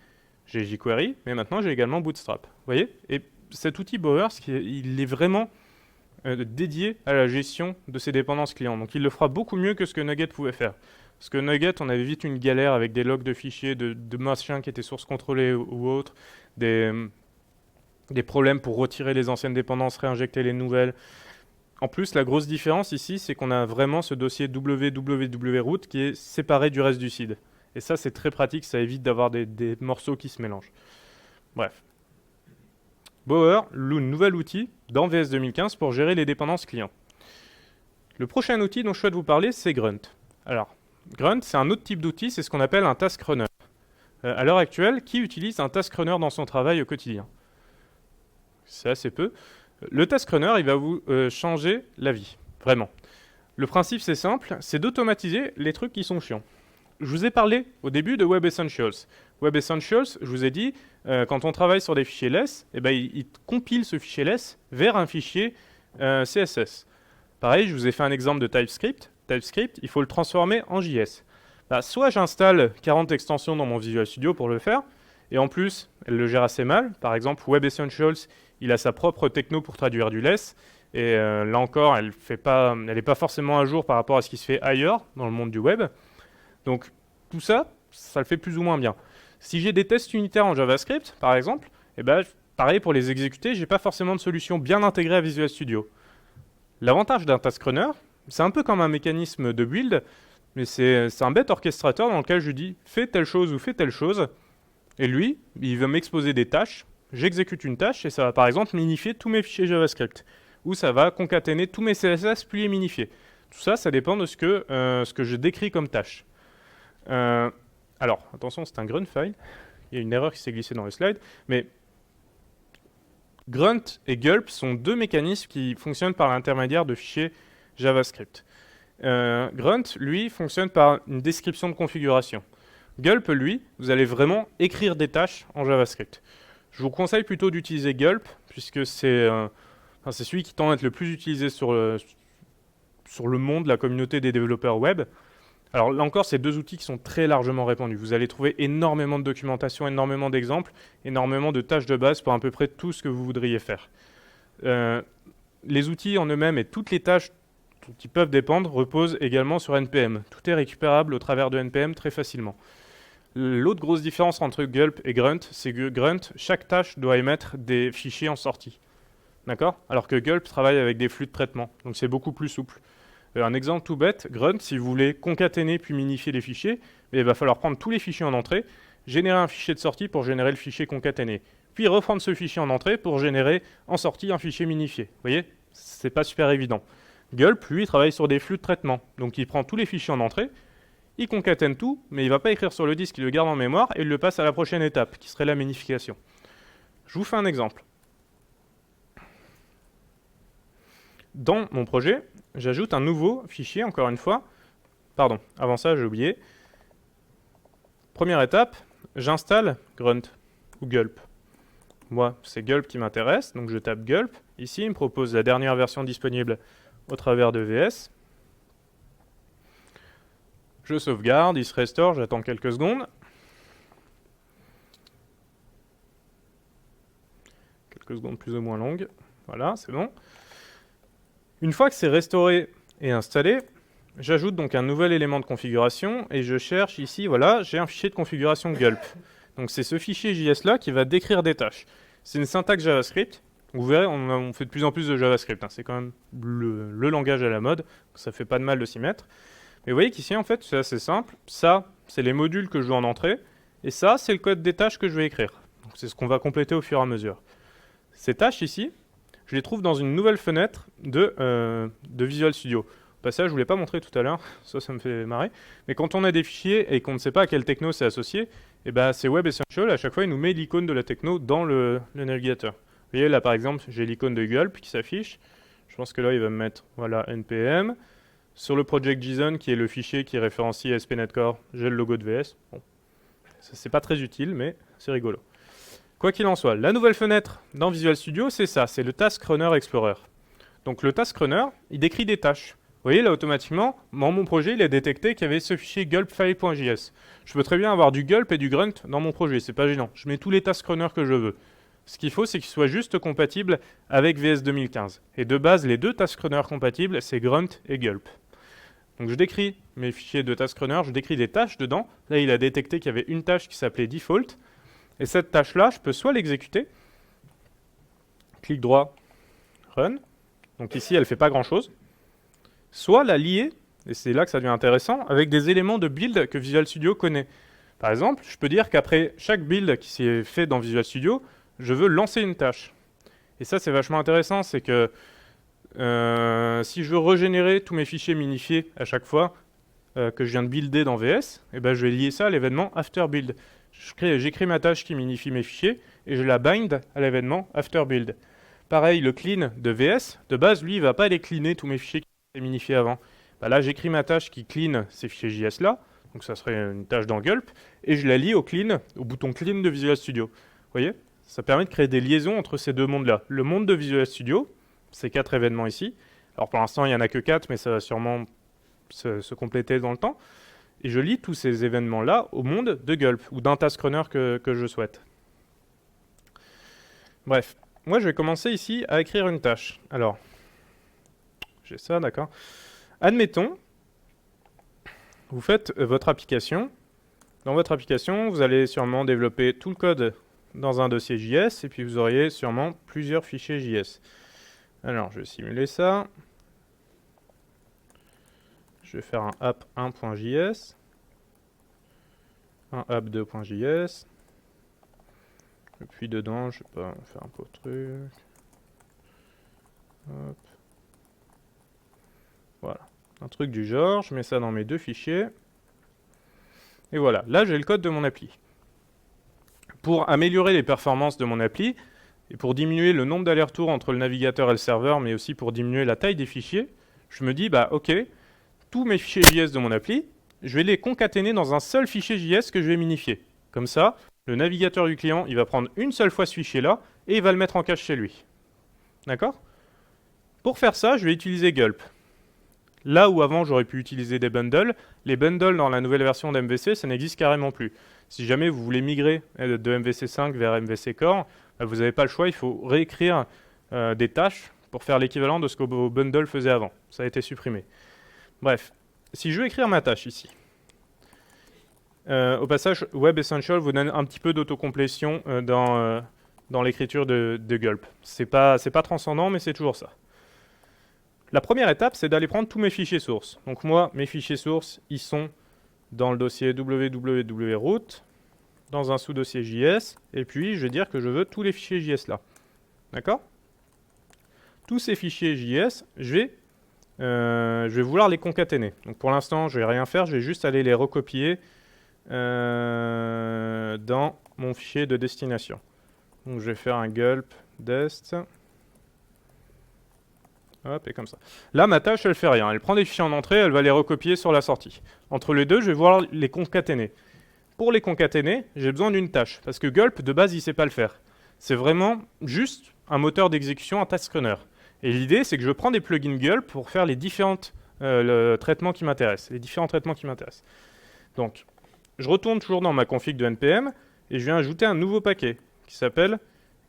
j'ai jQuery, mais maintenant j'ai également Bootstrap. Vous voyez ? Et cet outil Bower, il est vraiment dédié à la gestion de ses dépendances clients. Donc il le fera beaucoup mieux que ce que Nugget pouvait faire. Parce que Nugget, on avait vite une galère avec des logs de fichiers, de machins qui étaient source contrôlés ou autres, des problèmes pour retirer les anciennes dépendances, réinjecter les nouvelles. En plus, la grosse différence ici, c'est qu'on a vraiment ce dossier www.root qui est séparé du reste du seed. Et ça, c'est très pratique, ça évite d'avoir des morceaux qui se mélangent. Bref. Bower loue un nouvel outil dans VS 2015 pour gérer les dépendances clients. Le prochain outil dont je souhaite vous parler, c'est Grunt. Alors, Grunt, c'est un autre type d'outil, c'est ce qu'on appelle un task runner. À l'heure actuelle, qui utilise un task runner dans son travail au quotidien? C'est assez peu. Le task runner, il va vous changer la vie, vraiment. Le principe, c'est simple, c'est d'automatiser les trucs qui sont chiants. Je vous ai parlé au début de Web Essentials. Web Essentials, je vous ai dit, quand on travaille sur des fichiers less, eh ben, il compile ce fichier less vers un fichier CSS. Pareil, je vous ai fait un exemple de TypeScript. TypeScript, il faut le transformer en JS. Bah, soit j'installe 40 extensions dans mon Visual Studio pour le faire, et en plus, elle le gère assez mal. Par exemple, Web Essentials, il a sa propre techno pour traduire du less, et là encore, elle n'est pas forcément à jour par rapport à ce qui se fait ailleurs dans le monde du web. Donc tout ça, ça le fait plus ou moins bien. Si j'ai des tests unitaires en JavaScript, par exemple, eh ben, pareil pour les exécuter, j'ai pas forcément de solution bien intégrée à Visual Studio. L'avantage d'un task runner, c'est un peu comme un mécanisme de build, mais c'est un bête orchestrateur dans lequel je lui dis fais telle chose ou fais telle chose, et lui, il va m'exposer des tâches, j'exécute une tâche et ça va par exemple minifier tous mes fichiers JavaScript, ou ça va concaténer tous mes CSS puis les minifier. Tout ça, ça dépend de ce que je décris comme tâche. Alors, attention, c'est un grunt file. Il y a une erreur qui s'est glissée dans le slide, mais Grunt et Gulp sont deux mécanismes qui fonctionnent par l'intermédiaire de fichiers JavaScript. Grunt, lui, fonctionne par une description de configuration. Gulp, lui, vous allez vraiment écrire des tâches en JavaScript. Je vous conseille plutôt d'utiliser Gulp, puisque c'est celui qui tend à être le plus utilisé sur le monde, la communauté des développeurs web. Alors là encore, c'est deux outils qui sont très largement répandus. Vous allez trouver énormément de documentation, énormément d'exemples, énormément de tâches de base pour à peu près tout ce que vous voudriez faire. Les outils en eux-mêmes et toutes les tâches qui peuvent dépendre reposent également sur NPM. Tout est récupérable au travers de NPM très facilement. L'autre grosse différence entre Gulp et Grunt, c'est que Grunt, chaque tâche doit émettre des fichiers en sortie. D'accord? Alors que Gulp travaille avec des flux de traitement, donc c'est beaucoup plus souple. Un exemple tout bête, Grunt, si vous voulez concaténer puis minifier les fichiers, il va falloir prendre tous les fichiers en entrée, générer un fichier de sortie pour générer le fichier concaténé, puis reprendre ce fichier en entrée pour générer en sortie un fichier minifié. Vous voyez? C'est pas super évident. Gulp, lui, travaille sur des flux de traitement, donc il prend tous les fichiers en entrée, il concatène tout, mais il ne va pas écrire sur le disque, il le garde en mémoire et il le passe à la prochaine étape, qui serait la minification. Je vous fais un exemple. Dans mon projet, j'ajoute un nouveau fichier, encore une fois. Pardon, avant ça, j'ai oublié. Première étape, j'installe Grunt ou Gulp. Moi, c'est Gulp qui m'intéresse, donc je tape Gulp. Ici, il me propose la dernière version disponible au travers de VS. Je sauvegarde, il se restaure, j'attends quelques secondes. Quelques secondes plus ou moins longues. Voilà, c'est bon. Une fois que c'est restauré et installé, j'ajoute donc un nouvel élément de configuration et je cherche ici, voilà, j'ai un fichier de configuration Gulp. Donc c'est ce fichier JS là qui va décrire des tâches. C'est une syntaxe JavaScript. Vous verrez, on fait de plus en plus de JavaScript. Hein. C'est quand même le langage à la mode. Ça fait pas de mal de s'y mettre. Mais vous voyez qu'ici, en fait, c'est assez simple. Ça, c'est les modules que je veux en entrée. Et ça, c'est le code des tâches que je vais écrire. C'est ce qu'on va compléter au fur et à mesure. Ces tâches ici, je les trouve dans une nouvelle fenêtre de Visual Studio. Au passage, je ne vous l'ai pas montré tout à l'heure. Ça me fait marrer. Mais quand on a des fichiers et qu'on ne sait pas à quelle techno c'est associé, eh ben, c'est Web Essential. À chaque fois, il nous met l'icône de la techno dans le navigateur. Vous voyez, là, par exemple, j'ai l'icône de Gulp qui s'affiche. Je pense que là, il va me mettre, voilà, NPM. Sur le project JSON, qui est le fichier qui référencie ASP.NET Core, j'ai le logo de VS. Bon, c'est pas très utile, mais c'est rigolo. Quoi qu'il en soit, la nouvelle fenêtre dans Visual Studio, c'est ça, c'est le Task Runner Explorer. Donc le Task Runner, il décrit des tâches. Vous voyez, là, automatiquement, dans mon projet, il a détecté qu'il y avait ce fichier gulpfile.js. Je peux très bien avoir du gulp et du grunt dans mon projet, c'est pas gênant. Je mets tous les Task Runners que je veux. Ce qu'il faut, c'est qu'ils soient juste compatibles avec VS 2015. Et de base, les deux Task Runners compatibles, c'est grunt et gulp. Donc je décris mes fichiers de task runner, je décris des tâches dedans. Là, il a détecté qu'il y avait une tâche qui s'appelait default. Et cette tâche-là, je peux soit l'exécuter, clic droit, run. Donc ici, elle ne fait pas grand-chose. Soit la lier, et c'est là que ça devient intéressant, avec des éléments de build que Visual Studio connaît. Par exemple, je peux dire qu'après chaque build qui s'est fait dans Visual Studio, je veux lancer une tâche. Et ça, c'est vachement intéressant, c'est que si je veux régénérer tous mes fichiers minifiés à chaque fois que je viens de builder dans VS, eh ben, je vais lier ça à l'événement after build. J'écris ma tâche qui minifie mes fichiers et je la bind à l'événement after build. Pareil, le clean de VS, de base, lui, il ne va pas aller cleaner tous mes fichiers qui étaient minifiés avant. Bah là, j'écris ma tâche qui clean ces fichiers JS là, donc ça serait une tâche dans Gulp, et je la lie au clean, au bouton clean de Visual Studio. Vous voyez? Ça permet de créer des liaisons entre ces deux mondes-là. Le monde de Visual Studio, ces 4 événements ici. Alors pour l'instant, il n'y en a que 4, mais ça va sûrement se compléter dans le temps. Et je lie tous ces événements-là au monde de Gulp, ou d'un task runner que je souhaite. Bref, moi je vais commencer ici à écrire une tâche. Alors, j'ai ça, d'accord. Admettons, vous faites votre application. Dans votre application, vous allez sûrement développer tout le code dans un dossier JS, et puis vous auriez sûrement plusieurs fichiers JS. Alors, je vais simuler ça. Je vais faire un app1.js, un app2.js, et puis dedans, je sais pas, faire un peu de truc. Hop. Voilà, un truc du genre, je mets ça dans mes 2 fichiers. Et voilà, là j'ai le code de mon appli. Pour améliorer les performances de mon appli, et pour diminuer le nombre d'allers-retours entre le navigateur et le serveur, mais aussi pour diminuer la taille des fichiers, je me dis, bah ok, tous mes fichiers JS de mon appli, je vais les concaténer dans un seul fichier JS que je vais minifier. Comme ça, le navigateur du client, il va prendre une seule fois ce fichier-là, et il va le mettre en cache chez lui. D'accord? Pour faire ça, je vais utiliser Gulp. Là où avant j'aurais pu utiliser des bundles, les bundles dans la nouvelle version d'MVC, ça n'existe carrément plus. Si jamais vous voulez migrer de MVC 5 vers MVC Core, vous n'avez pas le choix, il faut réécrire des tâches pour faire l'équivalent de ce que vos bundles faisaient avant. Ça a été supprimé. Bref, si je veux écrire ma tâche ici, au passage, Web Essential vous donne un petit peu d'autocomplétion dans l'écriture de Gulp. C'est pas transcendant, mais c'est toujours ça. La première étape, c'est d'aller prendre tous mes fichiers sources. Donc moi, mes fichiers sources, ils sont dans le dossier www.root, dans un sous-dossier JS, et puis je vais dire que je veux tous les fichiers JS là. D'accord? Tous ces fichiers JS, je vais vouloir les concaténer. Donc pour l'instant, je ne vais rien faire, je vais juste aller les recopier dans mon fichier de destination. Donc je vais faire un gulp dest. Hop, et comme ça. Là, ma tâche, elle fait rien. Elle prend des fichiers en entrée, elle va les recopier sur la sortie. Entre les deux, je vais vouloir les concaténer. Pour les concaténer, j'ai besoin d'une tâche, parce que Gulp, de base, il ne sait pas le faire. C'est vraiment juste un moteur d'exécution, un task runner. Et l'idée, c'est que je prends des plugins Gulp pour faire les différents traitements qui m'intéressent. Donc, je retourne toujours dans ma config de NPM, et je viens ajouter un nouveau paquet, qui s'appelle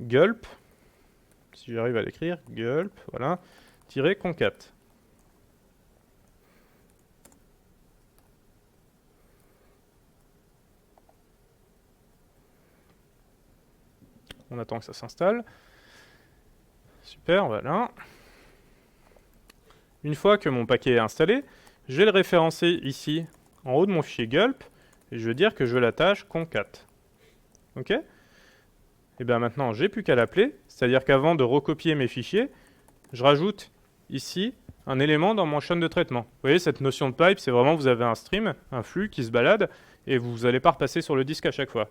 Gulp, si j'arrive à l'écrire, Gulp, voilà, -concat. On attend que ça s'installe. Super, voilà. Une fois que mon paquet est installé, je vais le référencer ici, en haut de mon fichier Gulp, et je vais dire que je veux la tâche concat. OK? Et bien maintenant, j'ai plus qu'à l'appeler, c'est-à-dire qu'avant de recopier mes fichiers, je rajoute ici un élément dans mon chaîne de traitement. Vous voyez, cette notion de pipe, c'est vraiment vous avez un stream, un flux qui se balade, et vous n'allez pas repasser sur le disque à chaque fois.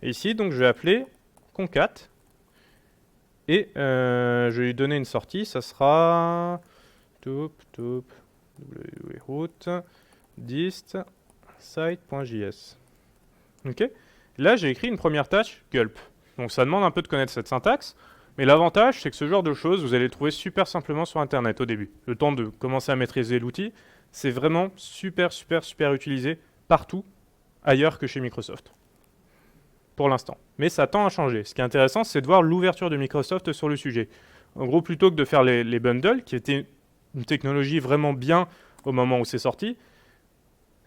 Et ici, donc, je vais appeler concat, et je vais lui donner une sortie, ça sera wroot dist site.js. Ok. Là, j'ai écrit une première tâche gulp. Donc ça demande un peu de connaître cette syntaxe, mais l'avantage, c'est que ce genre de choses, vous allez le trouver super simplement sur Internet au début. Le temps de commencer à maîtriser l'outil, c'est vraiment super utilisé partout ailleurs que chez Microsoft. Pour l'instant. Mais ça tend à changer. Ce qui est intéressant, c'est de voir l'ouverture de Microsoft sur le sujet. En gros, plutôt que de faire les bundles, qui était une technologie vraiment bien au moment où c'est sorti,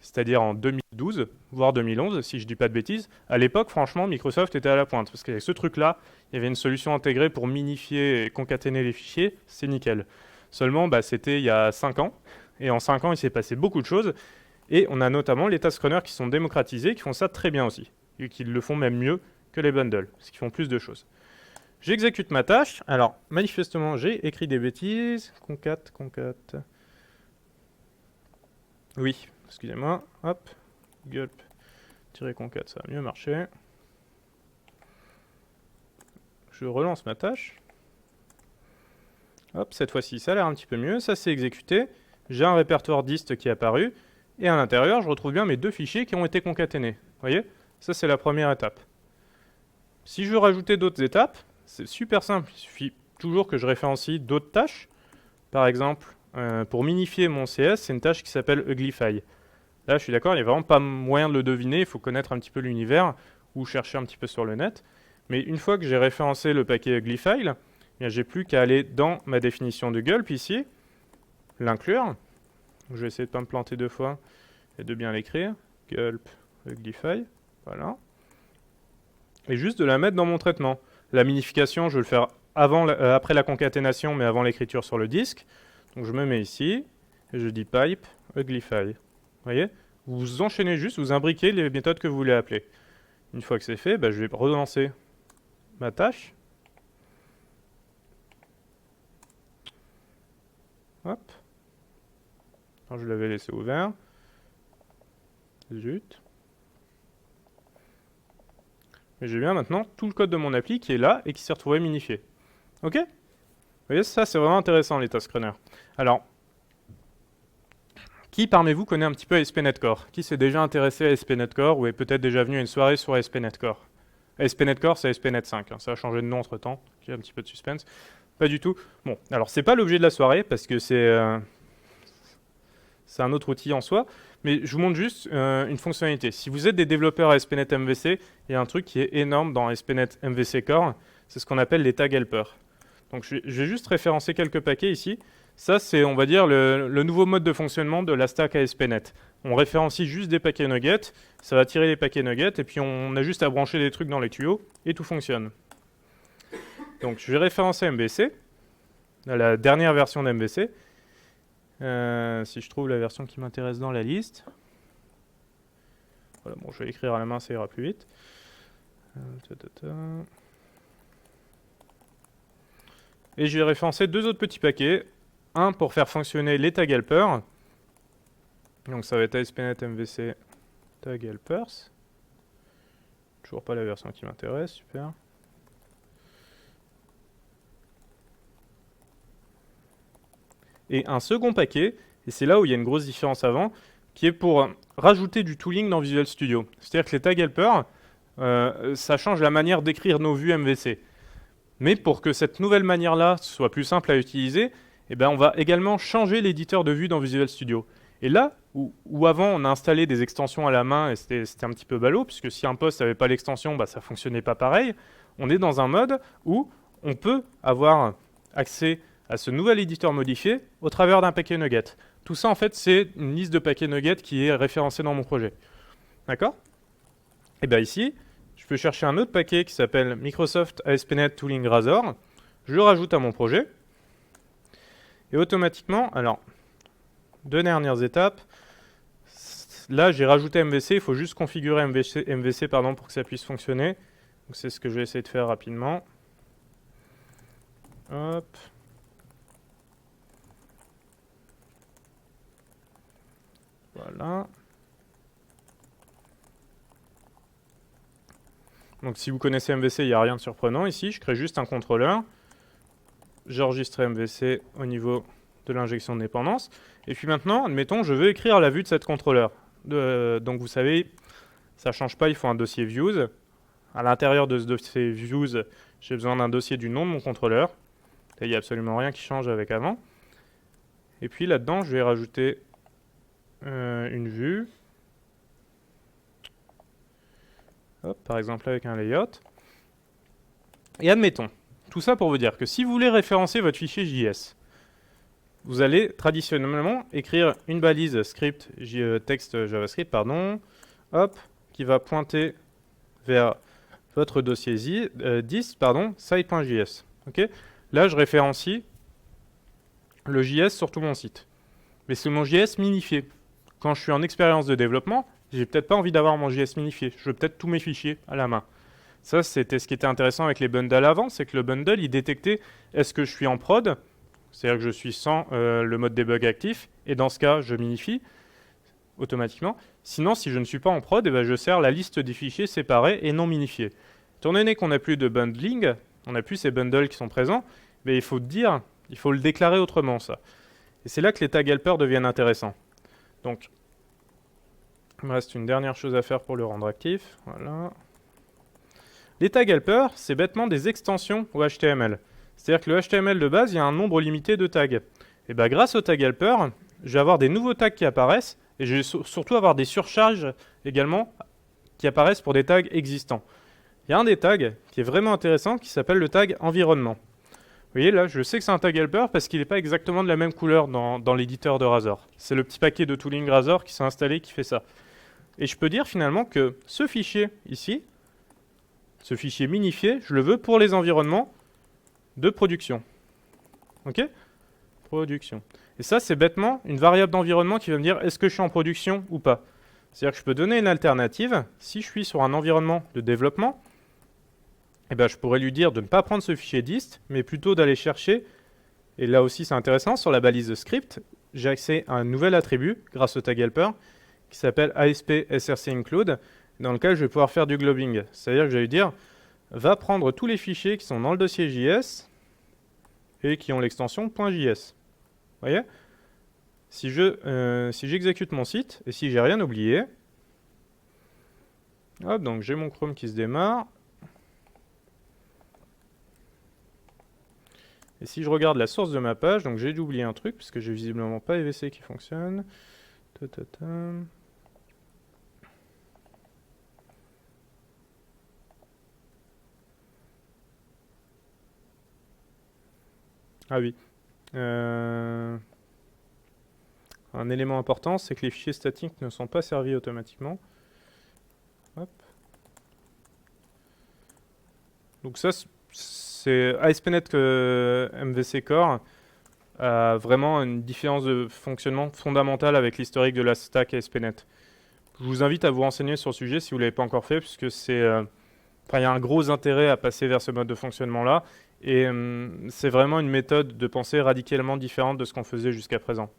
c'est-à-dire en 2012, voire 2011, si je dis pas de bêtises, à l'époque, franchement, Microsoft était à la pointe. Parce qu'avec ce truc-là, il y avait une solution intégrée pour minifier et concaténer les fichiers, c'est nickel. Seulement, c'était il y a 5 ans, et en 5 ans, il s'est passé beaucoup de choses, et on a notamment les task runners qui sont démocratisés, qui font ça très bien aussi, et qui le font même mieux que les bundles, parce qu'ils font plus de choses. J'exécute ma tâche. Alors, manifestement, j'ai écrit des bêtises. Concat. Oui, excusez-moi. Hop. Gulp-concat, ça va mieux marcher. Je relance ma tâche. Hop, cette fois-ci, ça a l'air un petit peu mieux. Ça s'est exécuté. J'ai un répertoire dist qui est apparu. Et à l'intérieur, je retrouve bien mes 2 fichiers qui ont été concaténés. Vous voyez? Ça, c'est la première étape. Si je veux rajouter d'autres étapes, c'est super simple. Il suffit toujours que je référencie d'autres tâches. Par exemple, pour minifier mon CS, c'est une tâche qui s'appelle Uglify. Là, je suis d'accord, il n'y a vraiment pas moyen de le deviner. Il faut connaître un petit peu l'univers ou chercher un petit peu sur le net. Mais une fois que j'ai référencé le paquet Uglify, j'ai plus qu'à aller dans ma définition de gulp ici, l'inclure. Je vais essayer de ne pas me planter 2 fois et de bien l'écrire. Gulp Uglify, voilà. Et juste de la mettre dans mon traitement. La minification, je vais le faire après la concaténation, mais avant l'écriture sur le disque. Donc je me mets ici, et je dis pipe Uglify. Vous voyez? Vous enchaînez juste, vous imbriquez les méthodes que vous voulez appeler. Une fois que c'est fait, je vais relancer ma tâche. Hop. Alors, je l'avais laissé ouvert. Zut. Mais j'ai bien maintenant tout le code de mon appli qui est là et qui s'est retrouvé minifié. Ok? Vous voyez, ça c'est vraiment intéressant les task runners. Alors, qui parmi vous connaît un petit peu ASP.NET Core? Qui s'est déjà intéressé à ASP.NET Core ou est peut-être déjà venu à une soirée sur ASP.NET Core? ASP.NET Core, c'est ASP.NET 5. Ça a changé de nom entre temps. J'ai un petit peu de suspense. Pas du tout. Bon, alors c'est pas l'objet de la soirée parce que c'est un autre outil en soi. Mais je vous montre juste une fonctionnalité. Si vous êtes des développeurs ASP.NET MVC, il y a un truc qui est énorme dans ASP.NET MVC Core. C'est ce qu'on appelle les tag helpers. Donc je vais juste référencer quelques paquets ici. Ça, c'est, on va dire, le nouveau mode de fonctionnement de la stack ASP.NET. On référencie juste des paquets nuggets, ça va tirer les paquets nuggets, et puis on a juste à brancher des trucs dans les tuyaux, et tout fonctionne. Donc je vais référencer MVC, la dernière version d'MVC. Si je trouve la version qui m'intéresse dans la liste. Voilà, bon, je vais écrire à la main, ça ira plus vite. Et je vais référencer 2 autres petits paquets. Un pour faire fonctionner les tag helpers. Donc ça va être ASP.NET MVC tag helpers. Toujours pas la version qui m'intéresse, super. Et un second paquet, et c'est là où il y a une grosse différence avant, qui est pour rajouter du tooling dans Visual Studio. C'est-à-dire que les tag helpers, ça change la manière d'écrire nos vues MVC. Mais pour que cette nouvelle manière-là soit plus simple à utiliser, on va également changer l'éditeur de vue dans Visual Studio. Et là, où avant on a installé des extensions à la main et c'était un petit peu ballot, puisque si un poste n'avait pas l'extension, ça ne fonctionnait pas pareil, on est dans un mode où on peut avoir accès à ce nouvel éditeur modifié au travers d'un paquet nugget. Tout ça, en fait, c'est une liste de paquets nuggets qui est référencée dans mon projet. D'accord? Et bien ici, je peux chercher un autre paquet qui s'appelle Microsoft ASP.NET Tooling Razor. Je le rajoute à mon projet. Et automatiquement, alors, 2 dernières étapes. Là, j'ai rajouté MVC. Il faut juste configurer MVC pour que ça puisse fonctionner. Donc, c'est ce que je vais essayer de faire rapidement. Hop. Voilà. Donc si vous connaissez MVC, il n'y a rien de surprenant ici. Je crée juste un contrôleur. J'enregistre MVC au niveau de l'injection de dépendance. Et puis maintenant, admettons, je veux écrire la vue de cette contrôleur. Donc vous savez, ça ne change pas, il faut un dossier views. À l'intérieur de ce dossier views, j'ai besoin d'un dossier du nom de mon contrôleur. Là, il n'y a absolument rien qui change avec avant. Et puis là-dedans, je vais rajouter une vue. Hop, par exemple avec un layout. Et admettons, tout ça pour vous dire que si vous voulez référencer votre fichier JS, vous allez traditionnellement écrire une balise script texte JavaScript, hop, qui va pointer vers votre dossier site.js. Okay, là, je référencie le JS sur tout mon site. Mais c'est mon JS minifié. Quand je suis en expérience de développement, j'ai peut-être pas envie d'avoir mon JS minifié. Je veux peut-être tous mes fichiers à la main. Ça, c'était ce qui était intéressant avec les bundles avant, c'est que le bundle, il détectait est-ce que je suis en prod, c'est-à-dire que je suis sans le mode debug actif, et dans ce cas, je minifie automatiquement. Sinon, si je ne suis pas en prod, eh ben, je sers la liste des fichiers séparés et non minifiés. Étant donné qu'on n'a plus de bundling, on n'a plus ces bundles qui sont présents, mais il faut le déclarer autrement, ça. Et c'est là que les tags helper deviennent intéressants. Donc, il me reste une dernière chose à faire pour le rendre actif. Voilà. Les tags helper, c'est bêtement des extensions au HTML. C'est-à-dire que le HTML de base, il y a un nombre limité de tags. Et bien, grâce aux tags helper, je vais avoir des nouveaux tags qui apparaissent, et je vais surtout avoir des surcharges également qui apparaissent pour des tags existants. Il y a un des tags qui est vraiment intéressant qui s'appelle le tag environnement. Vous voyez là, je sais que c'est un tag helper parce qu'il n'est pas exactement de la même couleur dans l'éditeur de Razor. C'est le petit paquet de tooling Razor qui s'est installé qui fait ça. Et je peux dire finalement que ce fichier ici, ce fichier minifié, je le veux pour les environnements de production. Ok ? Production. Et ça, c'est bêtement une variable d'environnement qui va me dire est-ce que je suis en production ou pas. C'est-à-dire que je peux donner une alternative. Si je suis sur un environnement de développement, eh ben, je pourrais lui dire de ne pas prendre ce fichier dist, mais plutôt d'aller chercher, et là aussi c'est intéressant, sur la balise de script, j'ai accès à un nouvel attribut grâce au tag helper qui s'appelle ASP SRC include, dans lequel je vais pouvoir faire du globing. C'est-à-dire que je vais lui dire va prendre tous les fichiers qui sont dans le dossier JS et qui ont l'extension .js. Vous voyez ? Si j'exécute mon site, et si j'ai rien oublié, hop, donc j'ai mon Chrome qui se démarre. Et si je regarde la source de ma page, donc j'ai dû oublier un truc, parce que j'ai visiblement pas EVC qui fonctionne. Ah oui. Un élément important, c'est que les fichiers statiques ne sont pas servis automatiquement. Hop. Donc ça, c'est ASP.NET MVC Core a vraiment une différence de fonctionnement fondamentale avec l'historique de la stack ASP.NET. Je vous invite à vous renseigner sur le sujet si vous ne l'avez pas encore fait, puisque c'est, il y a un gros intérêt à passer vers ce mode de fonctionnement-là, et c'est vraiment une méthode de pensée radicalement différente de ce qu'on faisait jusqu'à présent.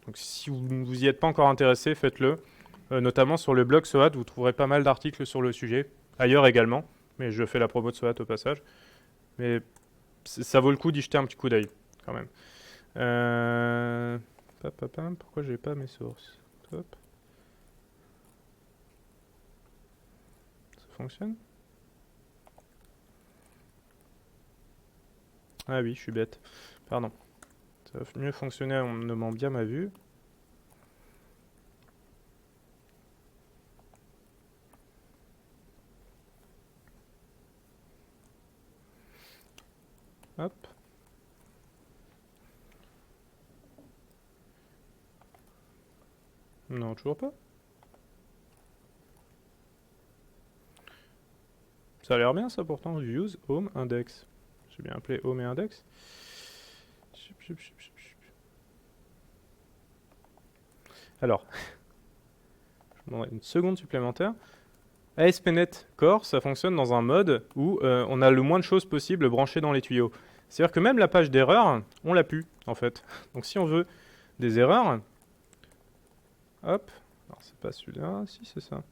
Donc si vous ne vous y êtes pas encore intéressé, faites-le. Notamment sur le blog SOAT, vous trouverez pas mal d'articles sur le sujet, ailleurs également, mais je fais la promo de SOAT au passage. Mais ça vaut le coup d'y jeter un petit coup d'œil, quand même. Pourquoi j'ai pas mes sources? Top. Ça fonctionne? Ah oui, je suis bête. Pardon. Ça va mieux fonctionner en nommant bien ma vue. Hop. Non, toujours pas. Ça a l'air bien ça pourtant. Views, Home, Index. J'ai bien appelé Home et Index. Alors, je vous demanderai une seconde supplémentaire. ASP.NET Core, ça fonctionne dans un mode où on a le moins de choses possible branchées dans les tuyaux. C'est-à-dire que même la page d'erreur, on l'a pu, en fait. Donc si on veut des erreurs, hop, alors c'est pas celui-là, si c'est ça.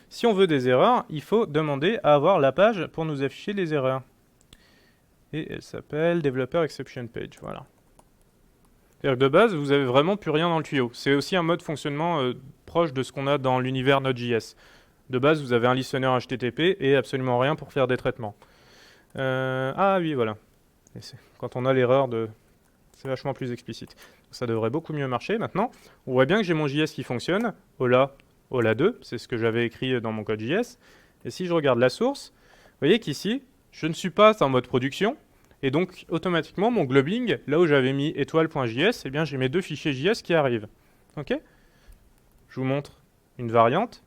Si on veut des erreurs, il faut demander à avoir la page pour nous afficher les erreurs. Et elle s'appelle Developer Exception Page, voilà. C'est-à-dire que de base, vous avez vraiment plus rien dans le tuyau. C'est aussi un mode fonctionnement proche de ce qu'on a dans l'univers Node.js. De base, vous avez un listener HTTP et absolument rien pour faire des traitements. Ah oui, voilà. Et quand on a l'erreur de... C'est vachement plus explicite. Ça devrait beaucoup mieux marcher. Maintenant, on voit bien que j'ai mon JS qui fonctionne. Hola 2, c'est ce que j'avais écrit dans mon code JS. Et si je regarde la source, vous voyez qu'ici, je ne suis pas en mode production. Et donc, automatiquement, mon globing, là où j'avais mis étoile.js, eh bien, j'ai mes deux fichiers JS qui arrivent. Ok ? Je vous montre une variante.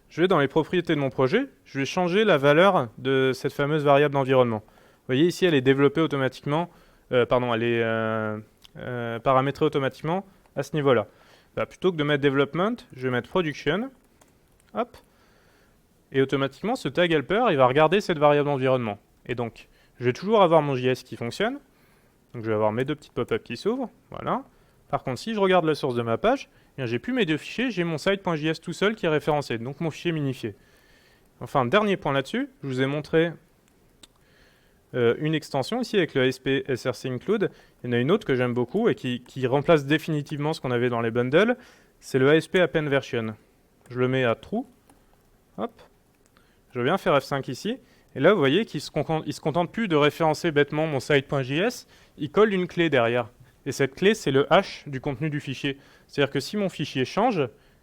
Je vais dans les propriétés de mon projet, je vais changer la valeur de cette fameuse variable d'environnement. Vous voyez ici, elle est développée automatiquement, elle est paramétrée automatiquement à ce niveau-là. Bah, plutôt que de mettre development, je vais mettre production. Hop. et automatiquement, ce tag helper, il va regarder cette variable d'environnement. Et donc, je vais toujours avoir mon JS qui fonctionne. Donc, je vais avoir mes deux petites pop-up qui s'ouvrent. Voilà. Par contre, si je regarde la source de ma page, eh bien, j'ai plus mes deux fichiers, j'ai mon site.js tout seul qui est référencé, donc mon fichier minifié. Enfin, dernier point là-dessus, je vous ai montré une extension ici avec le ASP src include. Il y en a une autre que j'aime beaucoup et qui remplace définitivement ce qu'on avait dans les bundles. C'est le ASP append version. Je le mets à true. Hop. Je viens faire F5 ici. Et là, vous voyez qu'il se contente plus de référencer bêtement mon site.js. Il colle une clé derrière. Et cette clé, c'est le hash du contenu du fichier. C'est-à-dire que si mon fichier change,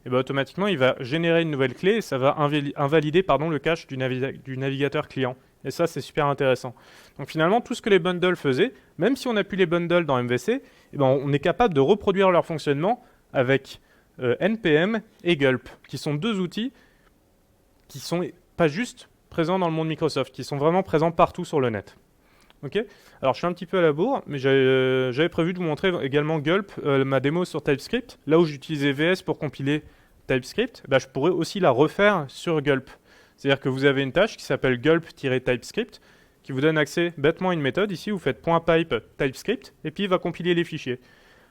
et ben automatiquement, il va générer une nouvelle clé et ça va invalider le cache du navigateur client. Et ça, c'est super intéressant. Donc finalement, tout ce que les bundles faisaient, même si on n'a plus les bundles dans MVC, eh ben, on est capable de reproduire leur fonctionnement avec NPM et Gulp, qui sont deux outils qui sont pas juste présents dans le monde Microsoft, qui sont vraiment présents partout sur le net. Okay. Alors je suis un petit peu à la bourre, mais j'avais prévu de vous montrer également Gulp, ma démo sur TypeScript. Là où j'utilisais VS pour compiler TypeScript, bah, je pourrais aussi la refaire sur Gulp. C'est-à-dire que vous avez une tâche qui s'appelle gulp-typescript, qui vous donne accès bêtement à une méthode. Ici, vous faites .pipe TypeScript, et puis il va compiler les fichiers.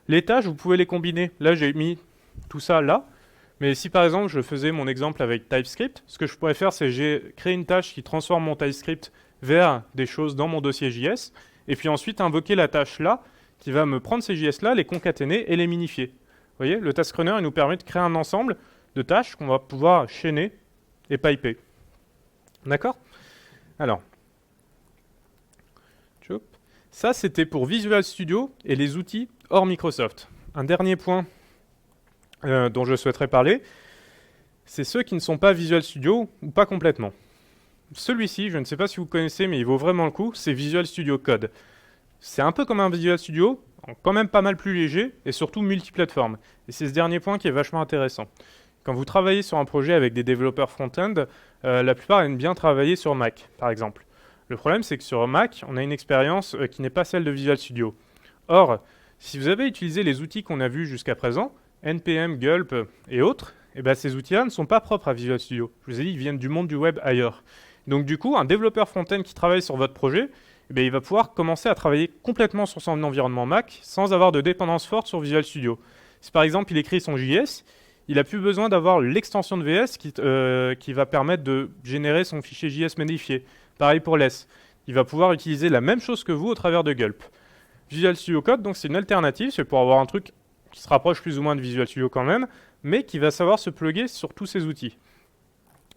Les tâches, vous pouvez les combiner. Là, j'ai mis tout ça là. Mais si par exemple, je faisais mon exemple avec TypeScript, ce que je pourrais faire, c'est j'ai créé une tâche qui transforme mon TypeScript vers des choses dans mon dossier JS, et puis ensuite invoquer la tâche là, qui va me prendre ces JS là, les concaténer et les minifier. Vous voyez, le task runner, il nous permet de créer un ensemble de tâches qu'on va pouvoir chaîner et piper. D'accord? Alors, ça c'était pour Visual Studio et les outils hors Microsoft. Un dernier point dont je souhaiterais parler, c'est ceux qui ne sont pas Visual Studio ou pas complètement. Celui-ci, je ne sais pas si vous connaissez, mais il vaut vraiment le coup, c'est Visual Studio Code. C'est un peu comme un Visual Studio, quand même pas mal plus léger et surtout multiplateforme. Et c'est ce dernier point qui est vachement intéressant. Quand vous travaillez sur un projet avec des développeurs front-end, la plupart aiment bien travailler sur Mac, par exemple. Le problème, c'est que sur Mac, on a une expérience qui n'est pas celle de Visual Studio. Or, si vous avez utilisé les outils qu'on a vus jusqu'à présent, NPM, Gulp et autres, eh ben, ces outils-là ne sont pas propres à Visual Studio. Je vous ai dit, ils viennent du monde du web ailleurs. Donc du coup, un développeur front-end qui travaille sur votre projet, eh bien, il va pouvoir commencer à travailler complètement sur son environnement Mac sans avoir de dépendance forte sur Visual Studio. Si par exemple il écrit son JS, il n'a plus besoin d'avoir l'extension de VS qui va permettre de générer son fichier JS modifié. Pareil pour less. Il va pouvoir utiliser la même chose que vous au travers de Gulp. Visual Studio Code, donc c'est une alternative, c'est pour avoir un truc qui se rapproche plus ou moins de Visual Studio quand même, mais qui va savoir se plugger sur tous ces outils.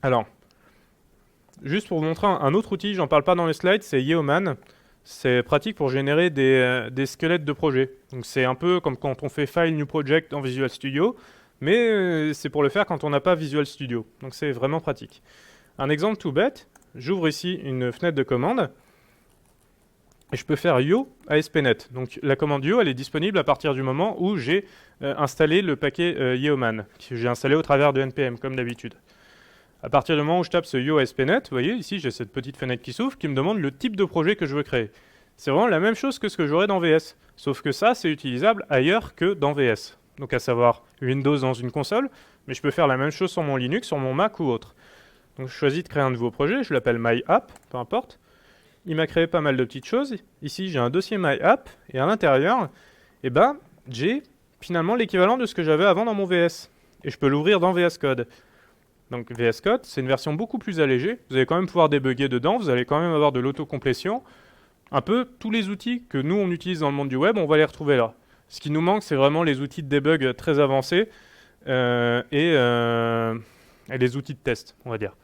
Alors, juste pour vous montrer un autre outil, j'en parle pas dans les slides, c'est Yeoman. C'est pratique pour générer des squelettes de projets. Donc c'est un peu comme quand on fait File New Project dans Visual Studio, mais c'est pour le faire quand on n'a pas Visual Studio. Donc c'est vraiment pratique. Un exemple tout bête, j'ouvre ici une fenêtre de commande, et je peux faire yo ASP.NET. Donc la commande yo, elle est disponible à partir du moment où j'ai installé le paquet Yeoman, que j'ai installé au travers de NPM, comme d'habitude. À partir du moment où je tape ce yo ASP.NET, vous voyez, ici j'ai cette petite fenêtre qui s'ouvre, qui me demande le type de projet que je veux créer. C'est vraiment la même chose que ce que j'aurais dans VS, sauf que ça, c'est utilisable ailleurs que dans VS. Donc à savoir Windows dans une console, mais je peux faire la même chose sur mon Linux, sur mon Mac ou autre. Donc je choisis de créer un nouveau projet, je l'appelle MyApp, peu importe. Il m'a créé pas mal de petites choses. Ici, j'ai un dossier MyApp, et à l'intérieur, eh ben, j'ai finalement l'équivalent de ce que j'avais avant dans mon VS. Et je peux l'ouvrir dans VS Code. Donc VS Code, c'est une version beaucoup plus allégée. Vous allez quand même pouvoir débugger dedans, vous allez quand même avoir de l'autocomplétion. Un peu tous les outils que nous, on utilise dans le monde du web, on va les retrouver là. Ce qui nous manque, c'est vraiment les outils de debug très avancés et les outils de test, on va dire.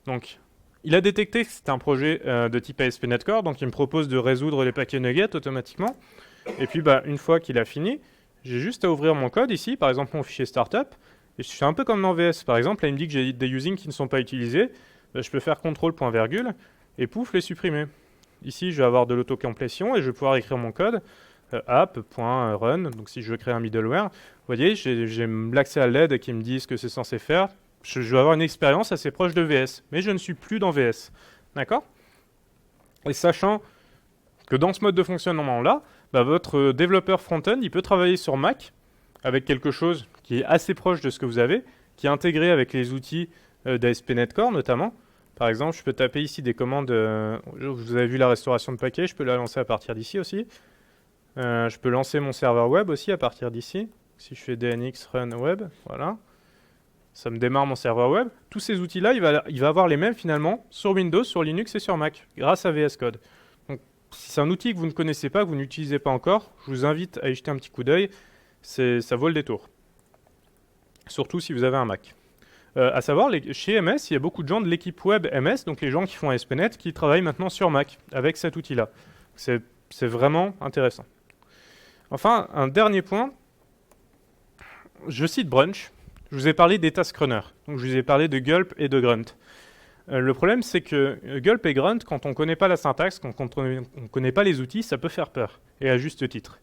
Donc, il a détecté que c'était un projet de type ASP.NET Core, donc il me propose de résoudre les paquets nuggets automatiquement. Et puis, une fois qu'il a fini, j'ai juste à ouvrir mon code ici, par exemple mon fichier startup. Et je suis un peu comme dans VS. Par exemple, là, il me dit que j'ai des usings qui ne sont pas utilisés. Je peux faire CTRL, point virgule, et pouf, les supprimer. Ici, je vais avoir de l'autocomplétion et je vais pouvoir écrire mon code. App.run, donc si je veux créer un middleware, vous voyez, j'ai l'accès à l'aide qui me dit ce que c'est censé faire. Je vais avoir une expérience assez proche de VS, mais je ne suis plus dans VS. D'accord? Et sachant que dans ce mode de fonctionnement-là, votre développeur front-end, il peut travailler sur Mac avec quelque chose qui est assez proche de ce que vous avez, qui est intégré avec les outils d'ASP.NET Core notamment. Par exemple, je peux taper ici des commandes, vous avez vu la restauration de paquets, je peux la lancer à partir d'ici aussi. Je peux lancer mon serveur web aussi à partir d'ici. Si je fais dnx run web, voilà. Ça me démarre mon serveur web. Tous ces outils-là, il va avoir les mêmes finalement sur Windows, sur Linux et sur Mac, grâce à VS Code. Donc, si c'est un outil que vous ne connaissez pas, que vous n'utilisez pas encore, je vous invite à y jeter un petit coup d'œil. Ça vaut le détour. Surtout si vous avez un Mac. À savoir, chez MS, il y a beaucoup de gens de l'équipe web MS, donc les gens qui font ASP.NET, qui travaillent maintenant sur Mac avec cet outil-là. C'est vraiment intéressant. Enfin, un dernier point, je cite Brunch. Je vous ai parlé des task runners, donc je vous ai parlé de Gulp et de Grunt. Le problème, c'est que Gulp et Grunt, quand on ne connaît pas la syntaxe, quand on ne connaît pas les outils, ça peut faire peur, et à juste titre.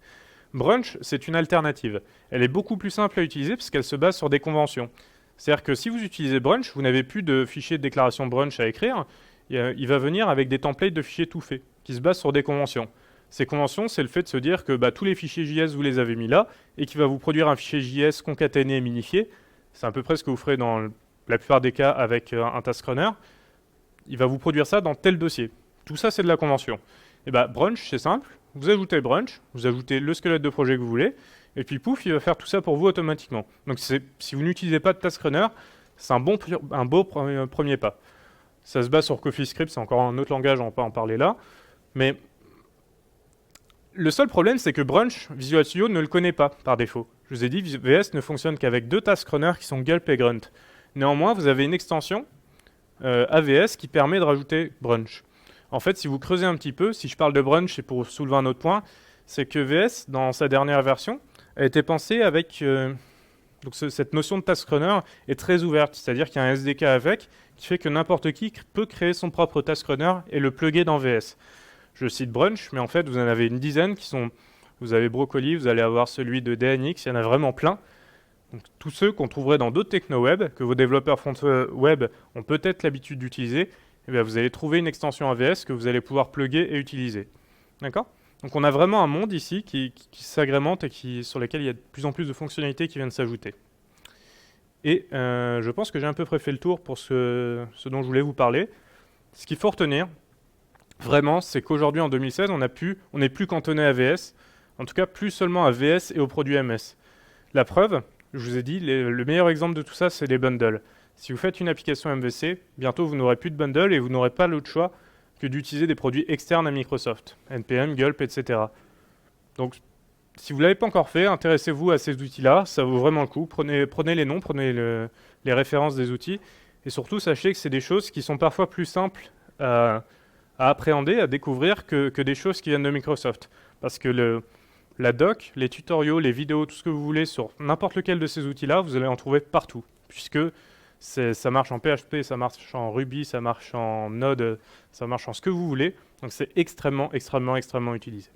Brunch, c'est une alternative. Elle est beaucoup plus simple à utiliser parce qu'elle se base sur des conventions. C'est-à-dire que si vous utilisez Brunch, vous n'avez plus de fichier de déclaration Brunch à écrire. Il va venir avec des templates de fichiers tout faits, qui se basent sur des conventions. Ces conventions, c'est le fait de se dire que tous les fichiers JS, vous les avez mis là, et qui va vous produire un fichier JS concaténé et minifié. C'est à peu près ce que vous ferez dans la plupart des cas avec un task runner. Il va vous produire ça dans tel dossier. Tout ça, c'est de la convention. Et Brunch, c'est simple. Vous ajoutez Brunch, vous ajoutez le squelette de projet que vous voulez, et puis pouf, il va faire tout ça pour vous automatiquement. Donc si vous n'utilisez pas de task runner, c'est un beau premier pas. Ça se base sur CoffeeScript, c'est encore un autre langage, on va pas en parler là. Mais le seul problème, c'est que Brunch, Visual Studio ne le connaît pas par défaut. Je vous ai dit, VS ne fonctionne qu'avec deux task runners qui sont Gulp et Grunt. Néanmoins, vous avez une extension AVS qui permet de rajouter Brunch. En fait, si vous creusez un petit peu, si je parle de Brunch, et pour soulever un autre point, c'est que VS, dans sa dernière version, a été pensé avec... donc cette notion de task runner est très ouverte, c'est-à-dire qu'il y a un SDK avec, qui fait que n'importe qui peut créer son propre task runner et le plugger dans VS. Je cite Brunch, mais en fait, vous en avez une dizaine qui sont... Vous avez Broccoli, vous allez avoir celui de DNX, il y en a vraiment plein. Donc, tous ceux qu'on trouverait dans d'autres techno-web, que vos développeurs front web ont peut-être l'habitude d'utiliser, vous allez trouver une extension AVS que vous allez pouvoir plugger et utiliser. D'accord ? Donc on a vraiment un monde ici qui s'agrémente et sur lequel il y a de plus en plus de fonctionnalités qui viennent s'ajouter. Et je pense que j'ai à peu près fait le tour pour ce dont je voulais vous parler. Ce qu'il faut retenir, vraiment, c'est qu'aujourd'hui, en 2016, on n'est plus cantonné à VS, en tout cas plus seulement à VS et aux produits MS. La preuve, je vous ai dit, le meilleur exemple de tout ça, c'est les bundles. Si vous faites une application MVC, bientôt vous n'aurez plus de bundle et vous n'aurez pas l'autre choix que d'utiliser des produits externes à Microsoft, NPM, Gulp, etc. Donc, si vous ne l'avez pas encore fait, intéressez-vous à ces outils-là, ça vaut vraiment le coup. Prenez les noms, prenez les références des outils, et surtout, sachez que c'est des choses qui sont parfois plus simples à appréhender, à découvrir que des choses qui viennent de Microsoft. Parce que la doc, les tutoriaux, les vidéos, tout ce que vous voulez sur n'importe lequel de ces outils-là, vous allez en trouver partout, puisque ça marche en PHP, ça marche en Ruby, ça marche en Node, ça marche en ce que vous voulez. Donc c'est extrêmement, extrêmement, extrêmement utilisé.